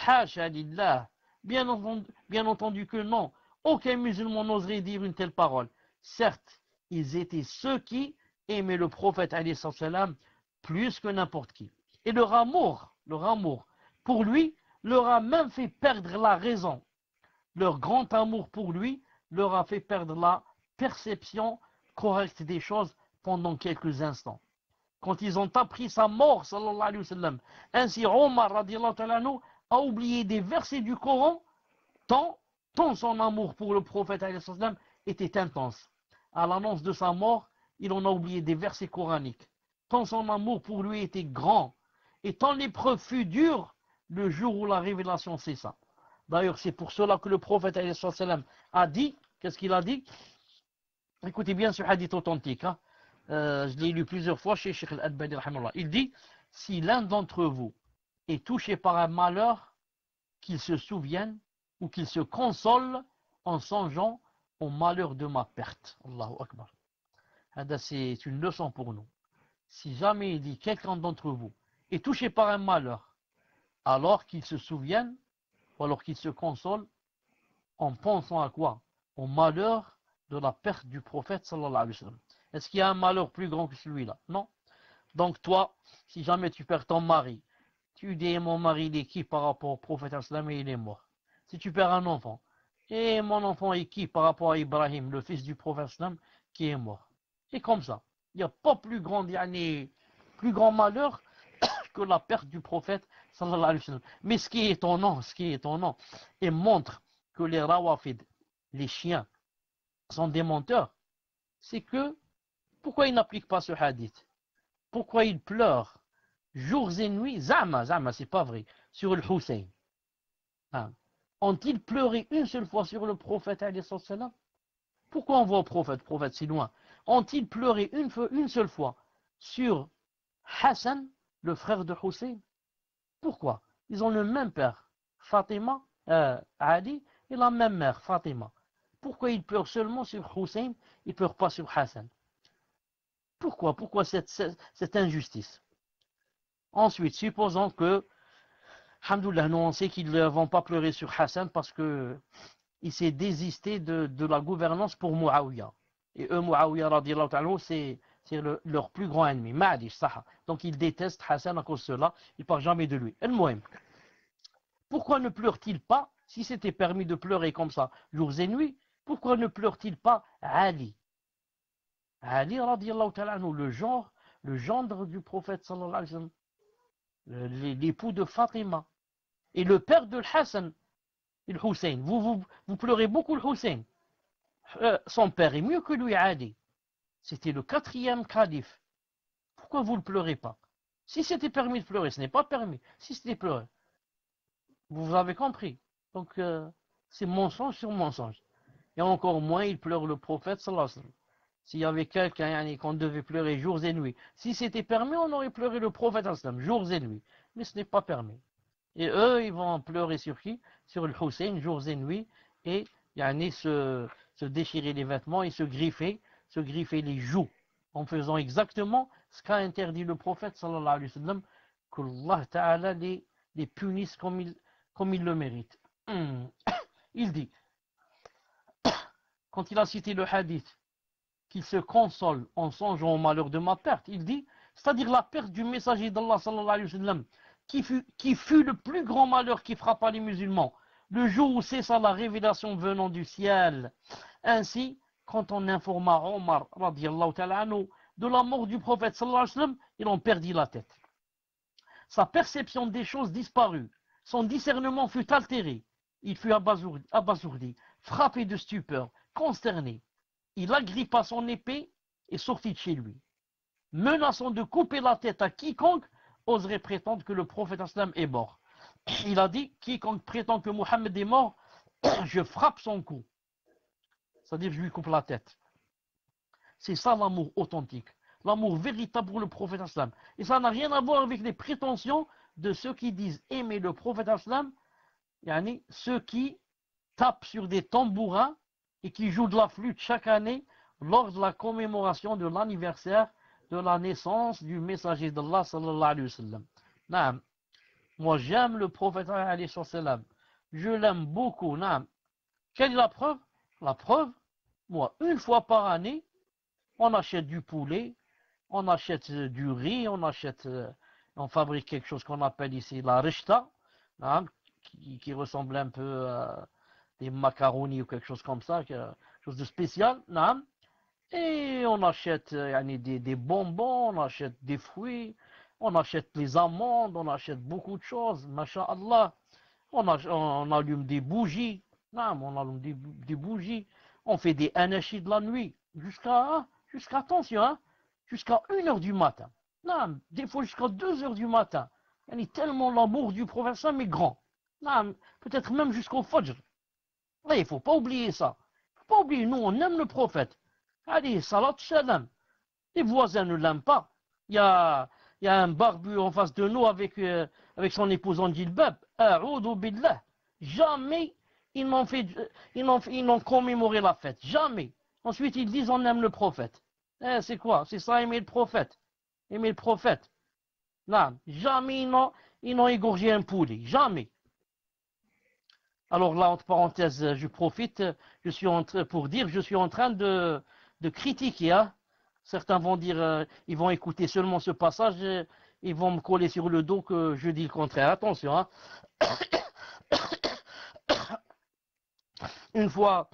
Hasha lillah. Bien entendu que non. Aucun musulman n'oserait dire une telle parole. Certes, ils étaient ceux qui aimaient le prophète alayhi wa sallam plus que n'importe qui. Et leur amour, pour lui, leur a même fait perdre la raison. Leur grand amour pour lui leur a fait perdre la perception correcte des choses pendant quelques instants. Quand ils ont appris sa mort, sallallahu alayhi wa sallam, ainsi Omar radiyallahu ta'ala anhu a oublié des versets du Coran, tant son amour pour le prophète alayhi wa sallam était intense. À l'annonce de sa mort, il en a oublié des versets coraniques. Tant son amour pour lui était grand, et tant l'épreuve fut dure, le jour où la révélation cessa. D'ailleurs, c'est pour cela que le prophète alayhi wa sallam a dit, qu'est-ce qu'il a dit? Écoutez bien ce hadith authentique. Hein. Je l'ai lu plusieurs fois chez Cheikh Al-Albani. Il dit, si l'un d'entre vous est touché par un malheur, qu'il se souvienne ou qu'il se console en songeant au malheur de ma perte. Allahu Akbar. C'est une leçon pour nous. Si jamais il dit quelqu'un d'entre vous est touché par un malheur, alors qu'il se souvienne ou alors qu'il se console en pensant à quoi? Au malheur de la perte du prophète sallallahu alayhi wa sallam. Est-ce qu'il y a un malheur plus grand que celui-là? Non. Donc toi, si jamais tu perds ton mari, tu dis mon mari il est qui par rapport au prophète sallallahu alayhi wa sallam et il est mort. Si tu perds un enfant, et mon enfant est qui par rapport à Ibrahim, le fils du prophète sallallahu alayhi wa sallam, qui est mort. Et comme ça. Il n'y a pas plus grand malheur que la perte du prophète sallallahu alayhi wa sallam. Mais ce qui est étonnant, et montre que les rawafid, les chiens, sont des menteurs, c'est que, pourquoi ils n'appliquent pas ce hadith? Pourquoi ils pleurent jours et nuits, zama, c'est pas vrai, sur le Hussein? Hein? Ont-ils pleuré une seule fois sur le prophète alayhi sallam? Pourquoi on voit le prophète si loin? Ont-ils pleuré une seule fois sur Hassan, le frère de Hussein? Pourquoi? Ils ont le même père, Fatima, Ali, et la même mère, Fatima. Pourquoi ils pleurent seulement sur Hussein, ils ne pleurent pas sur Hassan? Pourquoi cette injustice? Ensuite, supposons que, alhamdoulilah, nous on sait qu'ils ne vont pas pleurer sur Hassan parce qu'il s'est désisté de la gouvernance pour Muawiyah. Et eux, Muawiyah, radiyallahu ta'ala, c'est leur plus grand ennemi. Ma'adish, saha. Donc ils détestent Hassan à cause de cela. Ils ne parlent jamais de lui. El-Muhim. Pourquoi ne pleurent-ils pas, si c'était permis de pleurer comme ça, jours et nuits, pourquoi ne pleurent-ils pas Ali? Ali, radiyallahu ta'ala, le gendre du prophète, sallallahu alayhi wa sallam, l'époux de Fatima, et le père de Hassan, le Hussein. Vous pleurez beaucoup le Hussein. Son père est mieux que lui, Ali. C'était le 4e calife. Pourquoi vous ne le pleurez pas? Si c'était permis de pleurer, ce n'est pas permis. Si c'était pleuré, vous avez compris. Donc, c'est mensonge sur mensonge. Et encore moins, il pleure le prophète, sallallahu alayhi wa sallam. S'il y avait quelqu'un qu'on devait pleurer jours et nuits, si c'était permis, on aurait pleuré le prophète, sallallahu alayhi wa sallam, jours et nuits. Mais ce n'est pas permis. Et eux, ils vont pleurer sur qui? Sur le Hussein, jours et nuits, et se déchirer les vêtements et se griffer les joues, en faisant exactement ce qu'a interdit le prophète, sallallahu alayhi wa sallam, qu'Allah ta'ala les punisse comme il le mérite. Il dit, quand il a cité le hadith, qu'il se console en songeant au malheur de ma perte, il dit, c'est-à-dire la perte du messager d'Allah, sallallahu alayhi wa sallam, qui fut le plus grand malheur qui frappa les musulmans, le jour où cessa la révélation venant du ciel. Ainsi, quand on informa Omar, radiyallahu ta'ala anhu, de la mort du prophète, sallallahu alayhi wa sallam, il en perdit la tête. Sa perception des choses disparut, son discernement fut altéré, il fut abasourdi, frappé de stupeur, consterné. Il agrippa son épée et sortit de chez lui, menaçant de couper la tête à quiconque oserait prétendre que le prophète sallam est mort. Il a dit, quiconque prétend que Mohammed est mort, je frappe son cou. C'est-à-dire, je lui coupe la tête. C'est ça l'amour authentique, l'amour véritable pour le prophète sallam. Et ça n'a rien à voir avec les prétentions de ceux qui disent aimer le prophète sallam, yani ceux qui tapent sur des tambourins et qui jouent de la flûte chaque année lors de la commémoration de l'anniversaire de la naissance du messager d'Allah sallallahu alayhi wa sallam. Naam. Moi j'aime le prophète alayhi wa sallam. Je l'aime beaucoup. Naam. Quelle est la preuve? La preuve, moi, une fois par année, on achète du poulet, on achète du riz, on fabrique quelque chose qu'on appelle ici la rishta, naam, qui ressemble un peu à des macaronis ou quelque chose comme ça, quelque chose de spécial. Naam. Et on achète des bonbons, on achète des fruits, on achète les amandes, on achète beaucoup de choses, masha'Allah. On allume des bougies, on allume des bougies, on fait des anachis de la nuit, jusqu'à attention, hein, jusqu'à 1h du matin. Non, des fois jusqu'à 2h du matin. Tellement l'amour du prophète est grand. Non, peut-être même jusqu'au Fajr. Là, il ne faut pas oublier ça. Il ne faut pas oublier, nous on aime le prophète. Allez, salat salam. Les voisins ne l'aiment pas. Il y a il y a un barbu en face de nous avec son épouse en djilbab. A'oudou billah. Jamais ils n'ont commémoré la fête. Jamais. Ensuite, ils disent on aime le prophète. C'est quoi? C'est ça, aimer le prophète. Aimer le prophète. Non, jamais ils n'ont égorgé un poulet. Jamais. Alors là, entre parenthèses, je profite, pour dire, je suis en train de critiquer. Hein. Certains vont dire, ils vont écouter seulement ce passage, ils vont me coller sur le dos que je dis le contraire. Attention. Hein. Une fois,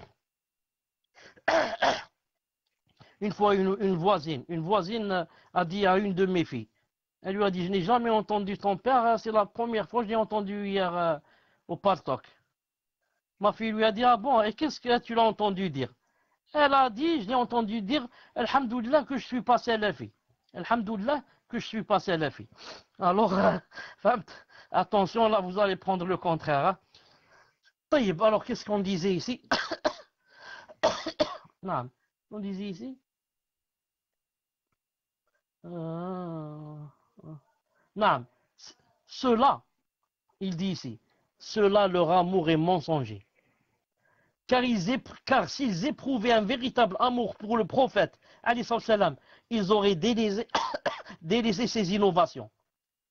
une voisine a dit à une de mes filles, elle lui a dit, je n'ai jamais entendu ton père, c'est la première fois que je l'ai entendu hier au Partok. Ma fille lui a dit, ah bon, et qu'est-ce que tu l'as entendu dire? Elle a dit, je l'ai entendu dire, Alhamdoulilah que je suis passé à la fille. Alhamdoulilah que je suis passé à la fille. Alors, attention, là, vous allez prendre le contraire. Hein. Alors, qu'est-ce qu'on disait ici? Non, on disait ici? Non, cela, il dit ici, cela leur amour est mensonger. Car s'ils éprouvaient un véritable amour pour le prophète, ils auraient délaissé ces innovations.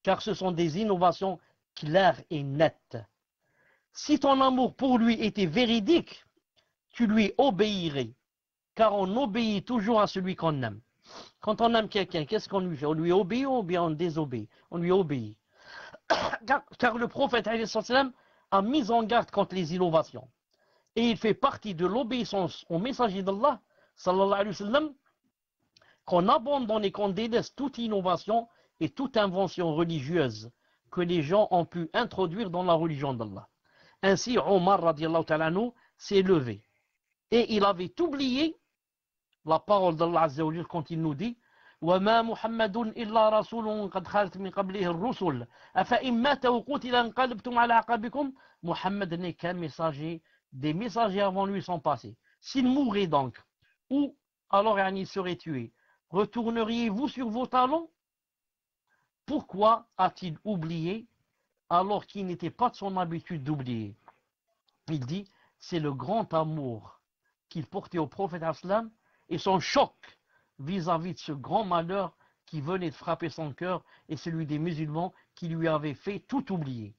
Car ce sont des innovations claires et nettes. Si ton amour pour lui était véridique, tu lui obéirais. Car on obéit toujours à celui qu'on aime. Quand on aime quelqu'un, qu'est-ce qu'on lui fait? On lui obéit ou bien on désobéit? On lui obéit. Car le prophète a mis en garde contre les innovations. Et il fait partie de l'obéissance au messager d'Allah, sallallahu alayhi wa sallam, qu'on abandonne et qu'on délaisse toute innovation et toute invention religieuse que les gens ont pu introduire dans la religion d'Allah. Ainsi, Omar radiallahu ta'ala anhu s'est levé. Et il avait oublié la parole d'Allah Azza wa Jal quand il nous dit وَمَا مُحَمَّدٌ إِلَّا رَسُولٌ قَدْ خَلَتْ مِنْ قَبْلِهِ الرُّسُلُ أَفَإِنْ مَاتَ وَقُتِلَ انقلبتم على عقابكم. Muhammad n'est qu'un messager, des messagers avant lui sont passés. S'il mourait donc, ou alors il serait tué, retourneriez-vous sur vos talons? Pourquoi a-t-il oublié alors qu'il n'était pas de son habitude d'oublier? Il dit, c'est le grand amour qu'il portait au prophète Aslam et son choc vis-à-vis de ce grand malheur qui venait de frapper son cœur et celui des musulmans qui lui avait fait tout oublier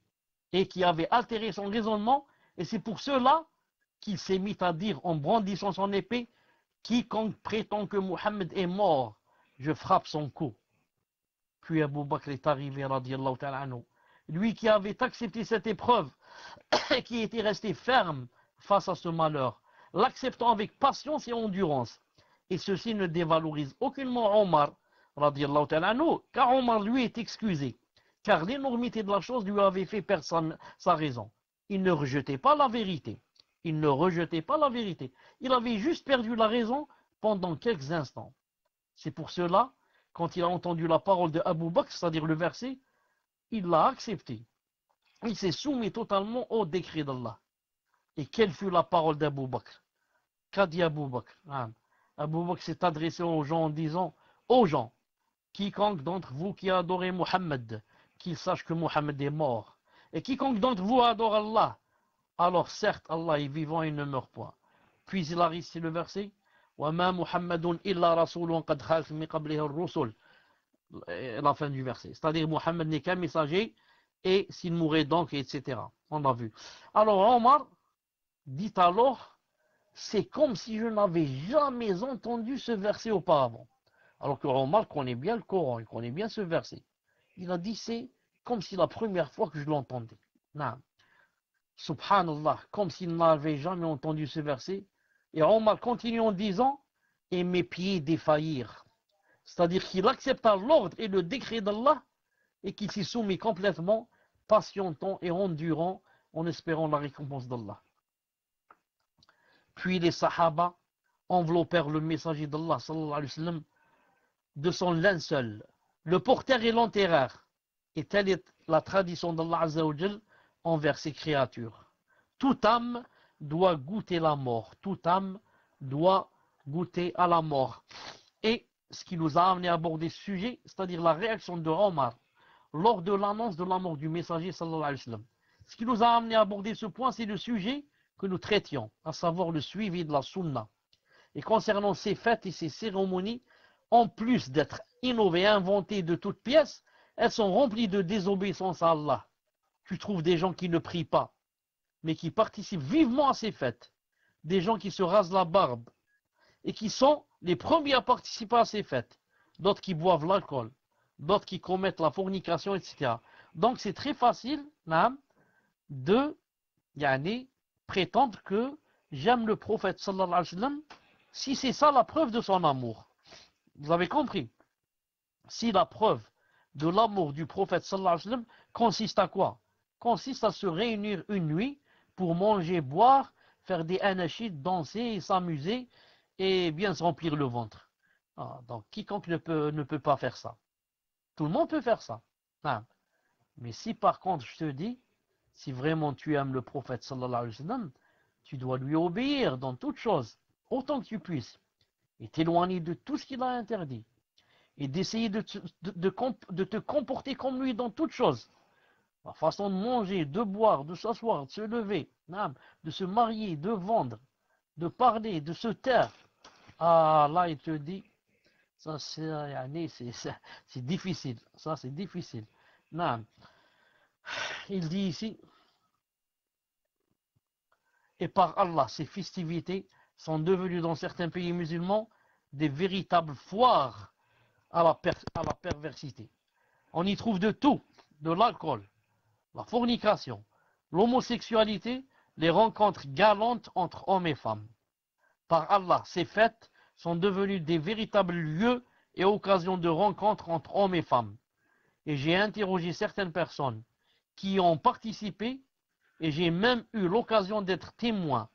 et qui avait altéré son raisonnement, et c'est pour cela qu'il s'est mis à dire en brandissant son épée, quiconque prétend que Mohammed est mort, je frappe son cou. Puis Abu Bakr est arrivé, radiallahu ta'ala anhu, lui qui avait accepté cette épreuve et qui était resté ferme face à ce malheur, l'acceptant avec patience et endurance. Et ceci ne dévalorise aucunement Omar, radiallahu ta'ala anhu, car Omar lui est excusé, car l'énormité de la chose lui avait fait perdre sa raison. Il ne rejetait pas la vérité. Il ne rejetait pas la vérité. Il avait juste perdu la raison pendant quelques instants. C'est pour cela, quand il a entendu la parole de Abu Bakr, c'est-à-dire le verset, il l'a accepté. Il s'est soumis totalement au décret d'Allah. Et quelle fut la parole d'Abu Bakr? Qu'a dit Abu Bakr? Abu Bakr s'est adressé aux gens en disant, aux gens, quiconque d'entre vous qui adorez Muhammad, qu'il sache que Muhammad est mort. Et quiconque d'entre vous adore Allah, alors certes Allah est vivant et ne meurt point. Puis il a récité le verset, وَمَا مُحَمَّدٌ إِلَّا رَسُولٌ قَدْ خَلَتْ مِنْ قَبْلِهِ الرُّسُلُ. La fin du verset. C'est-à-dire Muhammad n'est qu'un messager, et s'il mourait donc, etc. On l'a vu. Alors Omar dit alors, c'est comme si je n'avais jamais entendu ce verset auparavant. Alors que Omar connaît bien le Coran, il connaît bien ce verset. Il a dit, c'est comme si la première fois que je l'entendais. Non. Subhanallah, comme s'il n'avait jamais entendu ce verset. Et Omar continue en disant, et mes pieds défaillirent. C'est-à-dire qu'il accepta l'ordre et le décret d'Allah et qu'il s'y soumit complètement, patientant et endurant en espérant la récompense d'Allah. Puis les Sahaba enveloppèrent le messager d'Allah sallallahu alayhi wa sallam de son linceul, le portèrent et l'enterrèrent. Et telle est la tradition d'Allah Azza wa Jal envers ses créatures. Toute âme doit goûter la mort. Toute âme doit goûter à la mort. Et ce qui nous a amené à aborder ce sujet, c'est-à-dire la réaction de Omar lors de l'annonce de la mort du messager sallallahu alayhi wa sallam. Ce qui nous a amené à aborder ce point, c'est le sujet que nous traitions, à savoir le suivi de la sunna. Et concernant ces fêtes et ces cérémonies, en plus d'être innovées, inventées de toutes pièces, elles sont remplies de désobéissance à Allah. Tu trouves des gens qui ne prient pas, mais qui participent vivement à ces fêtes. Des gens qui se rasent la barbe et qui sont les premiers à participer à ces fêtes. D'autres qui boivent l'alcool, d'autres qui commettent la fornication, etc. Donc c'est très facile de prétendre que j'aime le prophète sallallahu alayhi wa sallam si c'est ça la preuve de son amour. Vous avez compris? Si la preuve de l'amour du prophète sallallahu alayhi wa sallam consiste à quoi? Consiste à se réunir une nuit pour manger, boire, faire des anachid, danser et s'amuser et bien se remplir le ventre. Donc quiconque ne peut pas faire ça. Tout le monde peut faire ça. Mais si par contre je te dis, si vraiment tu aimes le prophète sallallahu alayhi wa sallam, tu dois lui obéir dans toutes choses, autant que tu puisses, et t'éloigner de tout ce qu'il a interdit, et d'essayer de te comporter comme lui dans toutes choses. La façon de manger, de boire, de s'asseoir, de se lever, de se marier, de vendre, de parler, de se taire. Là il te dit, ça c'est difficile, ça c'est difficile. Il dit ici, et par Allah, ces festivités sont devenues dans certains pays musulmans des véritables foires à la perversité. On y trouve de tout, de l'alcool, la fornication, l'homosexualité, les rencontres galantes entre hommes et femmes. Par Allah, ces fêtes sont devenues des véritables lieux et occasions de rencontres entre hommes et femmes. Et j'ai interrogé certaines personnes qui y ont participé et j'ai même eu l'occasion d'être témoin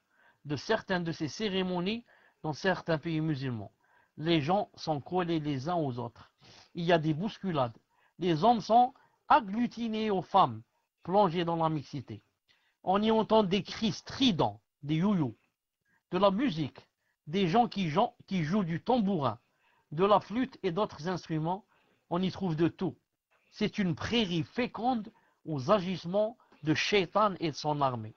de certaines de ces cérémonies dans certains pays musulmans. Les gens sont collés les uns aux autres. Il y a des bousculades. Les hommes sont agglutinés aux femmes, plongés dans la mixité. On y entend des cris stridents, des youyous, de la musique, des gens qui jouent du tambourin, de la flûte et d'autres instruments. On y trouve de tout. C'est une prairie féconde aux agissements de Shaitan et de son armée.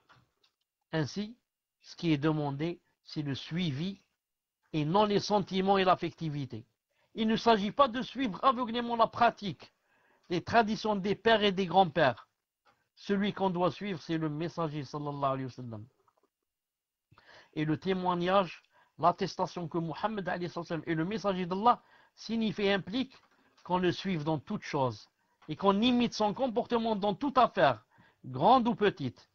Ainsi, ce qui est demandé, c'est le suivi et non les sentiments et l'affectivité. Il ne s'agit pas de suivre aveuglément la pratique, les traditions des pères et des grands-pères. Celui qu'on doit suivre, c'est le messager sallallahu alayhi wa sallam. Et le témoignage, l'attestation que Muhammad alayhi wa sallam est le messager d'Allah signifie et implique qu'on le suive dans toute chose et qu'on imite son comportement dans toute affaire, grande ou petite,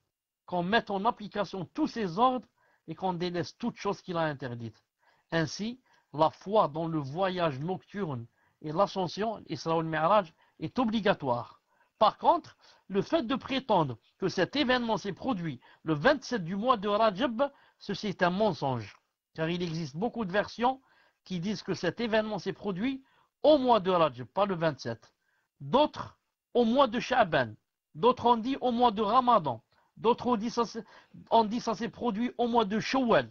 qu'on mette en application tous ses ordres et qu'on délaisse toute chose qu'il a interdite. Ainsi, la foi dans le voyage nocturne et l'ascension, Isra al-Mi'raj, est obligatoire. Par contre, le fait de prétendre que cet événement s'est produit le 27 du mois de Rajab, ceci est un mensonge, car il existe beaucoup de versions qui disent que cet événement s'est produit au mois de Rajab, pas le 27. D'autres au mois de Sha'ban, d'autres ont dit au mois de Ramadan, d'autres ont dit ça s'est produit au mois de Shawwal,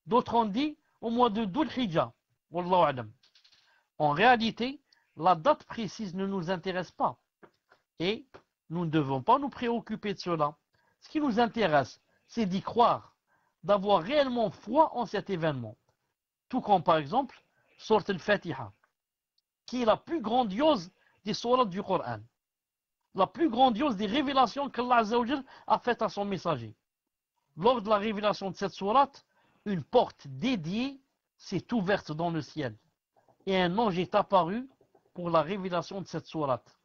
d'autres ont dit au mois de Dhul Hijjah. Wallahu a'lam. En réalité, la date précise ne nous intéresse pas et nous ne devons pas nous préoccuper de cela. Ce qui nous intéresse, c'est d'y croire, d'avoir réellement foi en cet événement. Tout comme par exemple, Sourate al-Fatiha, qui est la plus grandiose des sourates du Coran, la plus grandiose des révélations qu'Allah Azza wa Jal a faites à son messager. Lors de la révélation de cette sourate, une porte dédiée s'est ouverte dans le ciel et un ange est apparu pour la révélation de cette sourate,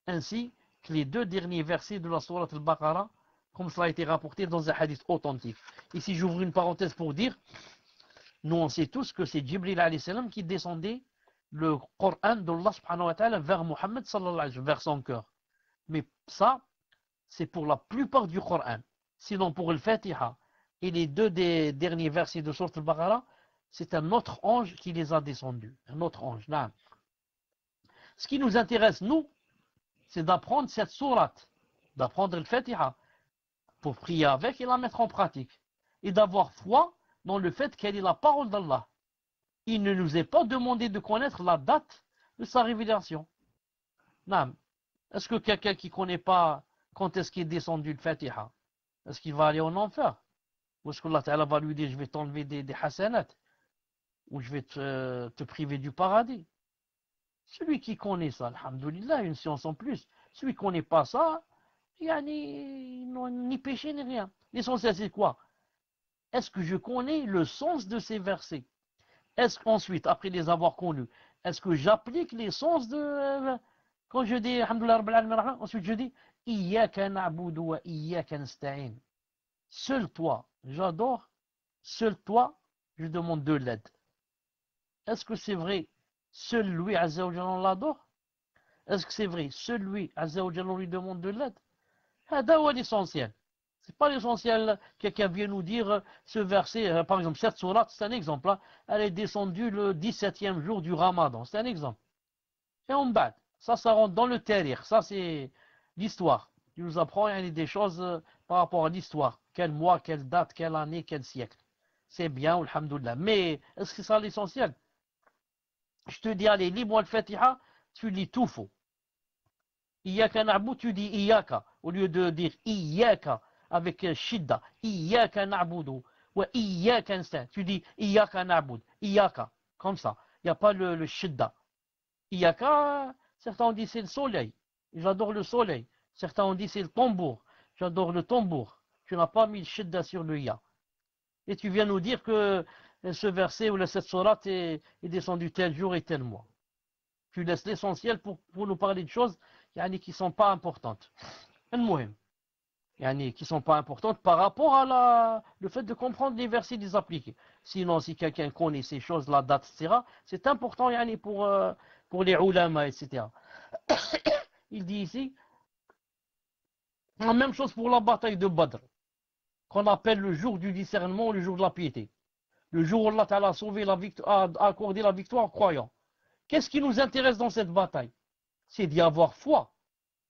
ainsi que les deux derniers versets de la sourate al-Baqarah, comme cela a été rapporté dans un hadith authentique. Ici j'ouvre une parenthèse pour dire, nous on sait tous que c'est Jibril alayhi salam qui descendait le Coran d'Allah subhanahu wa ta'ala vers Muhammad sallallahu alayhi wa sallam, vers son cœur. Mais ça, c'est pour la plupart du Coran. Sinon pour le Fatiha et les deux des derniers versets de sourate al-Baqarah, c'est un autre ange qui les a descendus. Un autre ange. Là. Ce qui nous intéresse, nous, c'est d'apprendre cette sourate, d'apprendre le Fatiha, pour prier avec et la mettre en pratique. Et d'avoir foi dans le fait qu'elle est la parole d'Allah. il ne nous est pas demandé de connaître la date de sa révélation. Naam. Est-ce que quelqu'un qui ne connaît pas quand est-ce qu'il est descendu le Fatiha, est-ce qu'il va aller en enfer? Ou est-ce que Allah Ta'ala va lui dire, je vais t'enlever des hasanat, ou je vais te priver du paradis? Celui qui connaît ça, alhamdoulilah, une science en plus. Celui qui ne connaît pas ça, il n'y a ni péché ni rien. L'essentiel, c'est quoi? Est-ce que je connais le sens de ces versets? Est-ce qu'ensuite, après les avoir connus, est-ce que j'applique les sens de... quand je dis, alhamdoulilah, rabbil alamin, ensuite je dis, Iyyaka na'budu wa iyyaka nasta'in. Seul toi, j'adore. Seul toi, je demande de l'aide. Est-ce que c'est vrai? Seul lui, Azza wa Jalla, on l'adore? Est-ce que c'est vrai? Seul lui, Azza wa Jalla, on lui demande de l'aide? C'est l'essentiel. C'est pas l'essentiel. Quelqu'un vient nous dire ce verset, par exemple, cette sourate, c'est un exemple. Là, elle est descendue le 17e jour du Ramadan. C'est un exemple. Et on bat. Ça rentre dans le terrir. Ça, c'est l'histoire. Il nous apprend des choses par rapport à l'histoire. Quel mois, quelle date, quelle année, quel siècle. C'est bien, alhamdoulilah. Mais est-ce que c'est ça l'essentiel? Je te dis, allez, lis-moi le Fatiha, tu lis tout faux. Iyaka na'bud, tu dis Iyaka, au lieu de dire Iyaka avec shidda. Iyaka na'budu, ou Iyaka nasta'in. Tu dis Iyaka na'bud, Iyaka, comme ça. Il n'y a pas le shidda. Iyaka, certains ont dit c'est le soleil. J'adore le soleil. Certains ont dit c'est le tambour. J'adore le tambour. Tu n'as pas mis le shidda sur le ya. Et tu viens nous dire que ce verset ou cette sourate est descendu tel jour et tel mois. Tu laisses l'essentiel pour nous parler de choses qui ne sont pas importantes. Qui ne sont pas importantes par rapport à le fait de comprendre les versets et de les appliquer. Sinon, si quelqu'un connaît ces choses, la date, etc., c'est important pour les ulama, etc. Il dit ici, la même chose pour la bataille de Badr, qu'on appelle le jour du discernement, le jour de la piété. Le jour où Allah a sauvé a accordé la victoire aux croyants. Qu'est-ce qui nous intéresse dans cette bataille? C'est d'y avoir foi.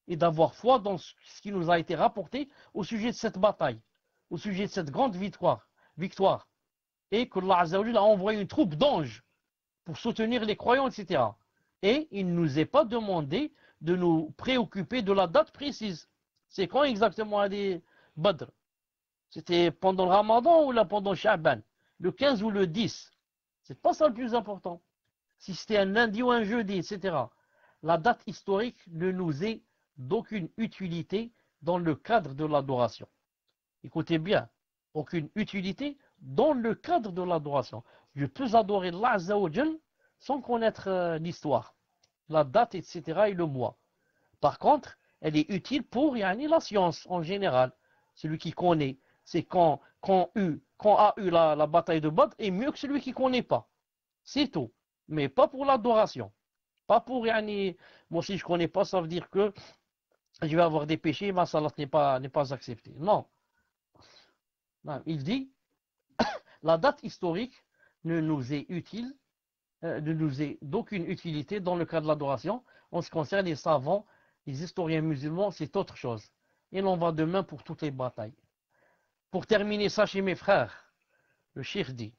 Et d'avoir foi dans ce qui nous a été rapporté au sujet de cette bataille, au sujet de cette grande victoire. Et que Allah Azza wa Jalla a envoyé une troupe d'anges pour soutenir les croyants, etc. Et il ne nous est pas demandé de nous préoccuper de la date précise. C'est quand exactement les Badr? C'était pendant le Ramadan ou là pendant Sha'ban? Le 15 ou le 10? C'est pas ça le plus important. Si c'était un lundi ou un jeudi, etc. La date historique ne nous est d'aucune utilité dans le cadre de l'adoration. Écoutez bien, aucune utilité dans le cadre de l'adoration. Je peux adorer Allah Azza wa Jal sans connaître l'histoire, la date, etc. et le mois. Par contre, elle est utile pour la science en général. Celui qui connaît, c'est quand a eu la bataille de Badr est mieux que celui qui ne connaît pas. C'est tout. Mais pas pour l'adoration. Pas pour, moi si je ne connais pas, ça veut dire que je vais avoir des péchés, ma salat n'est pas acceptée. Non. Il dit, la date historique ne nous est utile, ne nous est d'aucune utilité dans le cas de l'adoration. En ce qui concerne les savants, les historiens musulmans, c'est autre chose. Il en va de même pour toutes les batailles. Pour terminer, sachez mes frères, le cheikh dit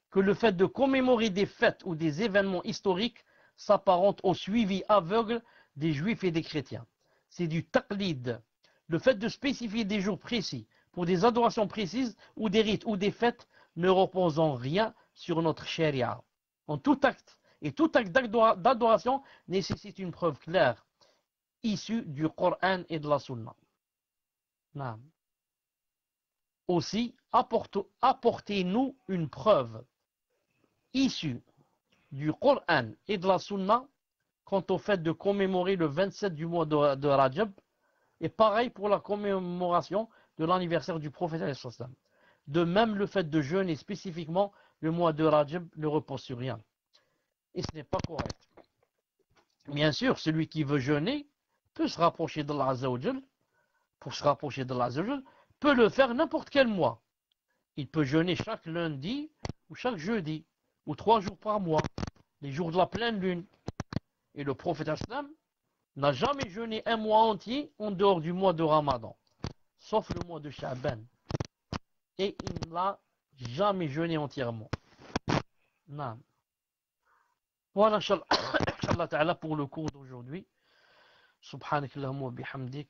que le fait de commémorer des fêtes ou des événements historiques s'apparente au suivi aveugle des juifs et des chrétiens. C'est du taqlid. Le fait de spécifier des jours précis pour des adorations précises ou des rites ou des fêtes ne repose en rien sur notre charia. En tout acte d'adoration nécessite une preuve claire issue du Coran et de la Sunna. Aussi, apportez-nous une preuve issue du Coran et de la Sunna quant au fait de commémorer le 27 du mois de Rajab, et pareil pour la commémoration de l'anniversaire du prophète. De même, le fait de jeûner spécifiquement le mois de Rajab ne repose sur rien. Et ce n'est pas correct. Bien sûr, celui qui veut jeûner peut se rapprocher d'Allah Azza wa Jal, pour se rapprocher d'Allah Azza wa Jal, peut le faire n'importe quel mois. Il peut jeûner chaque lundi ou chaque jeudi, ou 3 jours par mois, les jours de la pleine lune. Et le prophète Islam n'a jamais jeûné un mois entier en dehors du mois de Ramadan, sauf le mois de Sha'ban. Et il n'a jamais jeûné entièrement. Non. Voilà, Inch'Allah Ta'ala, pour le cours d'aujourd'hui. Subhanakallahumma wa bihamdik.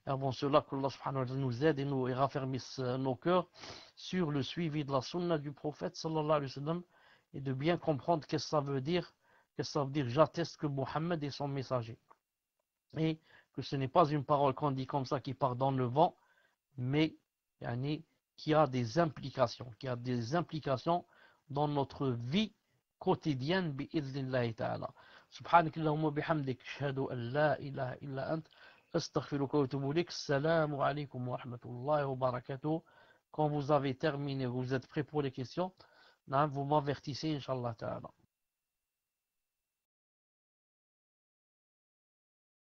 Et avant cela, qu'Allah subhanahu wa ta'ala nous aide et raffermisse nos cœurs sur le suivi de la sunna du prophète sallallahu alayhi wa sallam et de bien comprendre qu'est-ce que ça veut dire. Qu'est-ce que ça veut dire? J'atteste que Mohammed est son messager. Et que ce n'est pas une parole qu'on dit comme ça qui part dans le vent, mais qui a des implications, dans notre vie quotidienne bi'idhnillahi ta'ala. Subhanakallahumma bihamdik, ashhadu an la ilaha illa ant, astaghfiruka wa atubu ilayk. Assalamu alaykum wa rahmatullahi wa barakatuh. Quand vous avez terminé, vous êtes prêts pour les questions, vous m'avertissez, Inch'Allah ta'ala.